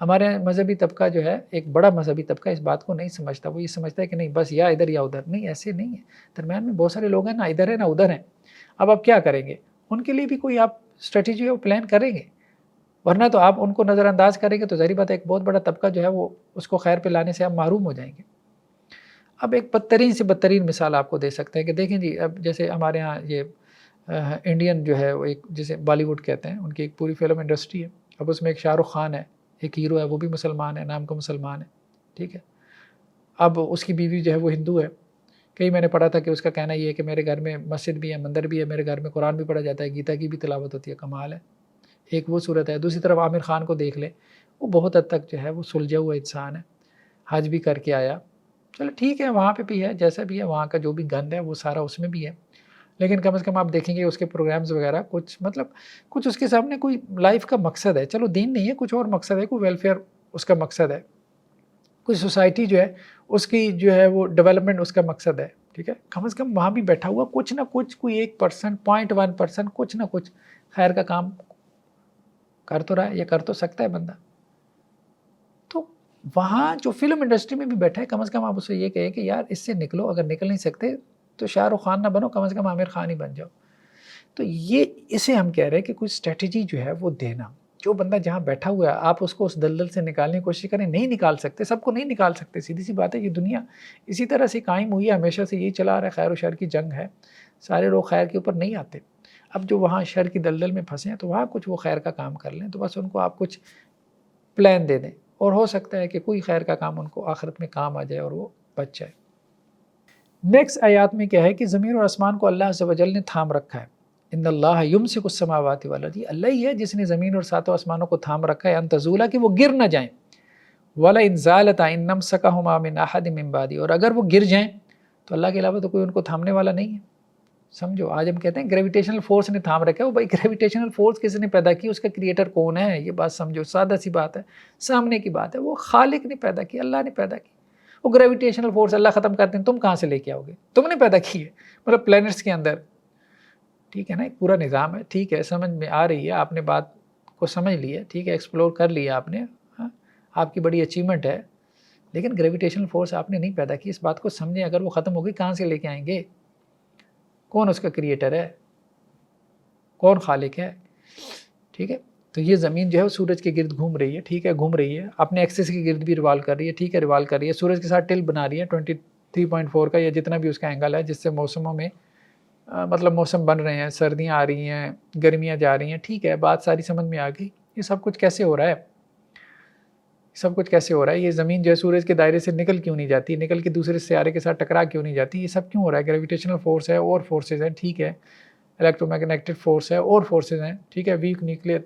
ہمارے مذہبی طبقہ جو ہے، ایک بڑا مذہبی طبقہ اس بات کو نہیں سمجھتا. وہ یہ سمجھتا ہے کہ نہیں بس یا ادھر یا ادھر. نہیں، ایسے نہیں ہے. درمیان میں بہت سارے لوگ ہیں، نہ ادھر ہے نہ ادھر ہیں. اب آپ کیا کریں گے؟ ان کے لیے بھی کوئی آپ اسٹریٹجی اور پلان کریں گے، ورنہ تو آپ ان کو نظر انداز کریں گے تو ظاہری بات ہے ایک بہت بڑا طبقہ جو ہے وہ اس کو خیر پہ لانے سے آپ محروم ہو جائیں گے. اب ایک بدترین سے بدترین مثال آپ کو دے سکتے ہیں کہ دیکھیں جی، اب جیسے ہمارے ہاں یہ انڈین جو ہے وہ ایک جسے بالی ووڈ کہتے ہیں، ان کی ایک پوری فلم انڈسٹری ہے. اب اس میں ایک شاہ رخ خان ہے، ایک ہیرو ہے، وہ بھی مسلمان ہے، نام کا مسلمان ہے، ٹھیک ہے. اب اس کی بیوی جو ہے وہ ہندو ہے. کئی میں نے پڑھا تھا کہ اس کا کہنا یہ ہے کہ میرے گھر میں مسجد بھی ہے، مندر بھی ہے، میرے گھر میں قرآن بھی پڑھا جاتا ہے، گیتا کی بھی تلاوت ہوتی ہے. کمال ہے. ایک وہ صورت ہے. دوسری طرف عامر خان کو دیکھ لیں، وہ بہت حد تک جو ہے وہ سلجھا ہوا انسان ہے، حج بھی کر کے آیا. چلو ٹھیک ہے، وہاں پہ بھی ہے، جیسا بھی ہے، وہاں کا جو بھی گند ہے وہ سارا اس میں بھی ہے. لیکن کم از کم آپ دیکھیں گے اس کے پروگرامز وغیرہ کچھ اس کے سامنے کوئی لائف کا مقصد ہے. چلو دین نہیں ہے، کچھ اور مقصد ہے، کوئی ویلفیئر اس کا مقصد ہے، کوئی سوسائٹی جو ہے اس کی جو ہے وہ ڈیولپمنٹ اس کا مقصد ہے. ٹھیک ہے، کم از کم وہاں بھی بیٹھا ہوا کچھ نہ کچھ، کوئی 1%، 0.1% کچھ نہ کچھ خیر کا کام کر تو رہا ہے یا کر تو سکتا ہے بندہ. تو وہاں جو فلم انڈسٹری میں بھی بیٹھا ہے، کم از کم آپ اسے یہ کہیں کہ یار اس سے نکلو، اگر نکل نہیں سکتے تو شاہ رخ خان نہ بنو، کم از کم عامر خان ہی بن جاؤ. تو یہ اسے ہم کہہ رہے ہیں کہ کوئی اسٹریٹجی جو ہے وہ دینا. جو بندہ جہاں بیٹھا ہوا ہے آپ اس کو اس دلدل سے نکالنے کی کوشش کریں، نہیں نکال سکتے، سب کو نہیں نکال سکتے. سیدھی سی بات ہے، یہ دنیا اسی طرح سے قائم ہوئی ہے، ہمیشہ سے یہی چلا رہا ہے، خیر و شر کی جنگ ہے، سارے لوگ خیر کے اوپر نہیں آتے. اب جو وہاں شر کی دلدل میں پھنسے ہیں تو وہاں کچھ وہ خیر کا کام کر لیں، تو بس ان کو آپ کچھ پلان دے دیں، اور ہو سکتا ہے کہ کوئی خیر کا کام ان کو آخرت میں کام آ جائے اور وہ بچ جائے. نیکسٹ آیات میں کیا ہے کہ زمین اور آسمان کو اللہ عز و جل نے تھام رکھا ہے. ان اللہ یمسک السماوات والارض، اللہ ہی ہے جس نے زمین اور ساتوں آسمانوں کو تھام رکھا ہے، ان تزولا کہ وہ گر نہ جائیں. وَلَئِن زَالَتَا إِن أَمْسَكَهُمَا مِنْ أَحَدٍ مِّن بَعْدِهِ، اور اگر وہ گر جائیں تو اللہ کے علاوہ تو کوئی ان کو تھامنے والا نہیں ہے. سمجھو، آج ہم کہتے ہیں گریویٹیشنل فورس نے تھام رکھا ہے. وہ بھائی گریویٹیشنل فورس کس نے پیدا کی، اس کا کریٹر کون ہے، یہ بات سمجھو. سادہ سی بات ہے، سامنے کی بات ہے. وہ خالق نے پیدا کی، اللہ نے پیدا کی. وہ گریویٹیشنل فورس اللہ ختم کرتے ہیں، تم کہاں سے لے کے آؤ گے؟ تم نے پیدا کی ہے، مطلب پلینٹس کے اندر. ٹھیک ہے نا، ایک پورا نظام ہے. ٹھیک ہے، سمجھ میں آ رہی ہے، آپ نے بات کو سمجھ لیا، ٹھیک ہے، ایکسپلور کر لیا آپ نے، ہاں آپ کی بڑی اچیومنٹ ہے. لیکن گریویٹیشنل فورس آپ نے نہیں پیدا کی، اس بات کو سمجھیں. اگر وہ ختم ہوگی کہاں سے لے کے آئیں گے؟ کون اس کا کریٹر ہے، کون خالق ہے؟ ٹھیک ہے. تو یہ زمین جو ہے وہ سورج کے گرد گھوم رہی ہے، ٹھیک ہے، گھوم رہی ہے اپنے ایکسس کے گرد بھی ریوالو کر رہی ہے، ٹھیک ہے، ریوالو کر رہی ہے. سورج کے ساتھ ٹل بنا رہی ہے 23.4 کا یا جتنا بھی اس کا اینگل ہے، جس سے موسموں میں مطلب موسم بن رہے ہیں، سردیاں آ رہی ہیں، گرمیاں جا رہی ہیں. ٹھیک ہے، بات ساری سمجھ میں آ گئی. یہ سب کچھ کیسے ہو رہا ہے؟ سب کچھ کیسے ہو رہا ہے؟ یہ زمین جو ہے سورج کے دائرے سے نکل کیوں نہیں جاتی، نکل کے دوسرے سیارے کے ساتھ ٹکرا کیوں نہیں جاتی؟ یہ سب کیوں ہو رہا ہے؟ گریویٹیشنل فورس ہے اور فورسز ہیں، ٹھیک ہے، الیکٹرو میگنیٹک فورس ہے اور فورسز ہیں، ٹھیک ہے، ویک نیوکلیئر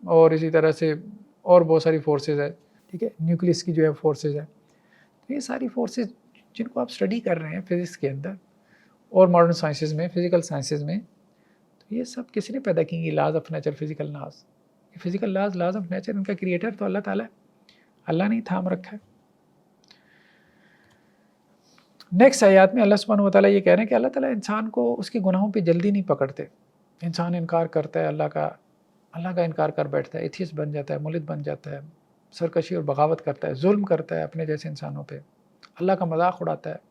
اور اسی طرح سے اور بہت ساری فورسز ہیں، ٹھیک ہے، نیوکلیس کی جو ہے فورسز ہیں. تو یہ ساری فورسز جن کو آپ اسٹڈی کر رہے ہیں فزکس کے اندر اور ماڈرن سائنسز میں، فزیکل سائنسز میں، تو یہ سب کس نے پیدا کی؟ Laws of nature, physical laws. Physical laws of nature, ان کا کریٹر تو اللہ تعالیٰ ہے، اللہ نے تھام رکھا ہے. نیکسٹ آیات میں اللہ سبحانہ و تعالیٰ یہ کہہ رہے ہیں کہ اللہ تعالیٰ انسان کو اس کے گناہوں پہ جلدی نہیں پکڑتے. انسان انکار کرتا ہے اللہ کا انکار کر بیٹھتا ہے، ایتھیسٹ بن جاتا ہے، ملحد بن جاتا ہے، سرکشی اور بغاوت کرتا ہے، ظلم کرتا ہے اپنے جیسے انسانوں پہ، اللہ کا مذاق اڑاتا ہے.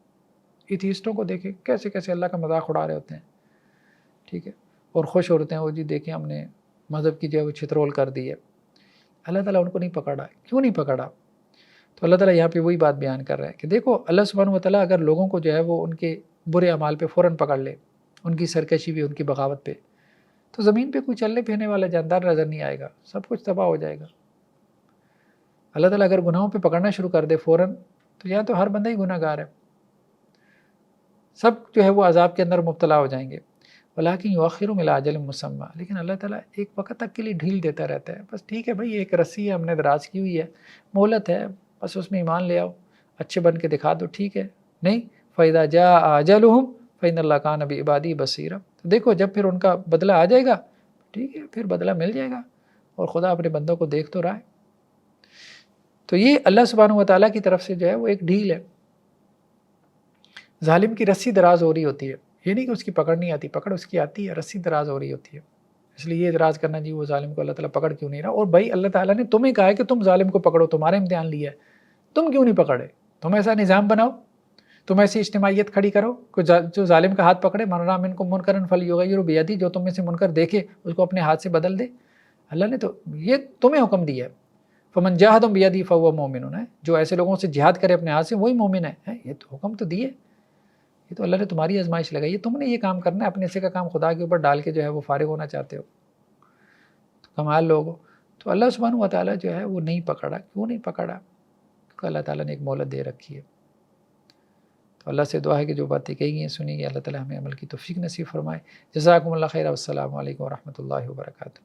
ایتھیسٹوں کو دیکھیں کیسے کیسے اللہ کا مذاق اڑا رہے ہوتے ہیں، ٹھیک ہے، اور خوش ہوتے ہیں وہ جی دیکھیں ہم نے مذہب کی جو ہے وہ چھترول کر دی ہے. اللہ تعالیٰ ان کو نہیں پکڑا. کیوں نہیں پکڑا؟ تو اللہ تعالیٰ یہاں پہ وہی بات بیان کر رہا ہے کہ دیکھو اللہ سبحانہ و تعالیٰ اگر لوگوں کو جو ہے وہ ان کے برے اعمال پہ فوراً پکڑ لے، ان کی سرکشی پہ، ان کی بغاوت پہ، تو زمین پہ کوئی چلنے پھرنے والا جاندار نظر نہیں آئے گا، سب کچھ تباہ ہو جائے گا۔ اللہ تعالیٰ اگر گناہوں پہ پکڑنا شروع کر دے فوراً تو یا تو ہر بندہ ہی گناہ گار ہے، سب جو ہے وہ عذاب کے اندر مبتلا ہو جائیں گے۔ ولیکن یؤخرہم الی اجل مسمى، لیکن اللہ تعالیٰ ایک وقت تک کے لیے ڈھیل دیتا رہتا ہے، بس ٹھیک ہے بھائی ایک رسی ہے ہم نے دراز کی ہوئی ہے، مہلت ہے، بس اس میں ایمان لے آؤ، اچھے بن کے دکھا دو، ٹھیک ہے، نہیں فَإِذَا جَاءَ أَجَلُهُمْ فَإِنَّ اللَّهَ كَانَ بِعِبَادِهِ بَصِيرًا، تو دیکھو جب پھر ان کا بدلہ آ جائے گا، ٹھیک ہے پھر بدلہ مل جائے گا، اور خدا اپنے بندوں کو دیکھ تو رہا ہے۔ تو یہ اللہ سبحانہ وتعالیٰ کی طرف سے جو ہے وہ ایک ڈھیل ہے۔ ظالم کی رسی دراز ہو رہی ہوتی ہے، یہ نہیں کہ اس کی پکڑ نہیں آتی، پکڑ اس کی آتی ہے، رسی دراز ہو رہی ہوتی ہے، اس لیے یہ اعتراض کرنا جی وہ ظالم کو اللہ تعالیٰ پکڑ کیوں نہیں رہا، اور بھائی اللہ تعالیٰ نے تمہیں کہا ہے کہ تم ظالم کو پکڑو، تمہارا امتحان لیا ہے، تم کیوں نہیں پکڑے؟ تم ایسا نظام بناؤ، تم ایسی اجتماعیت کھڑی کرو کہ جو ظالم کا ہاتھ پکڑے، من رأى منکم منکرا فلیغیرہ بیدہ، جو تم میں سے منکر دیکھے اس کو اپنے ہاتھ سے بدل دے۔ اللہ نے تو یہ تمہیں حکم دیا ہے، فمن جاہد بیدہ فہو مومن ہے، جو ایسے لوگوں سے جہاد کرے اپنے ہاتھ سے وہی مومن ہے، یہ تو حکم تو دیے، یہ تو اللہ نے تمہاری آزمائش لگائی ہے، تم نے یہ کام کرنا ہے، اپنے سے کا کام خدا کے اوپر ڈال کے جو ہے وہ فارغ ہونا چاہتے ہو، تو کمال لوگو۔ تو اللہ سبحانہ وتعالیٰ جو ہے وہ نہیں پکڑا، کیوں نہیں پکڑا؟ کیونکہ اللہ تعالیٰ نے ایک مہلت دے رکھی ہے۔ تو اللہ سے دعا ہے کہ جو باتیں کہی گئی ہیں سنی گئی، اللہ تعالیٰ ہمیں عمل کی توفیق نصیب فرمائے۔ جزاکم اللہ خیر، والسلام علیکم ورحمۃ اللہ وبرکاتہ۔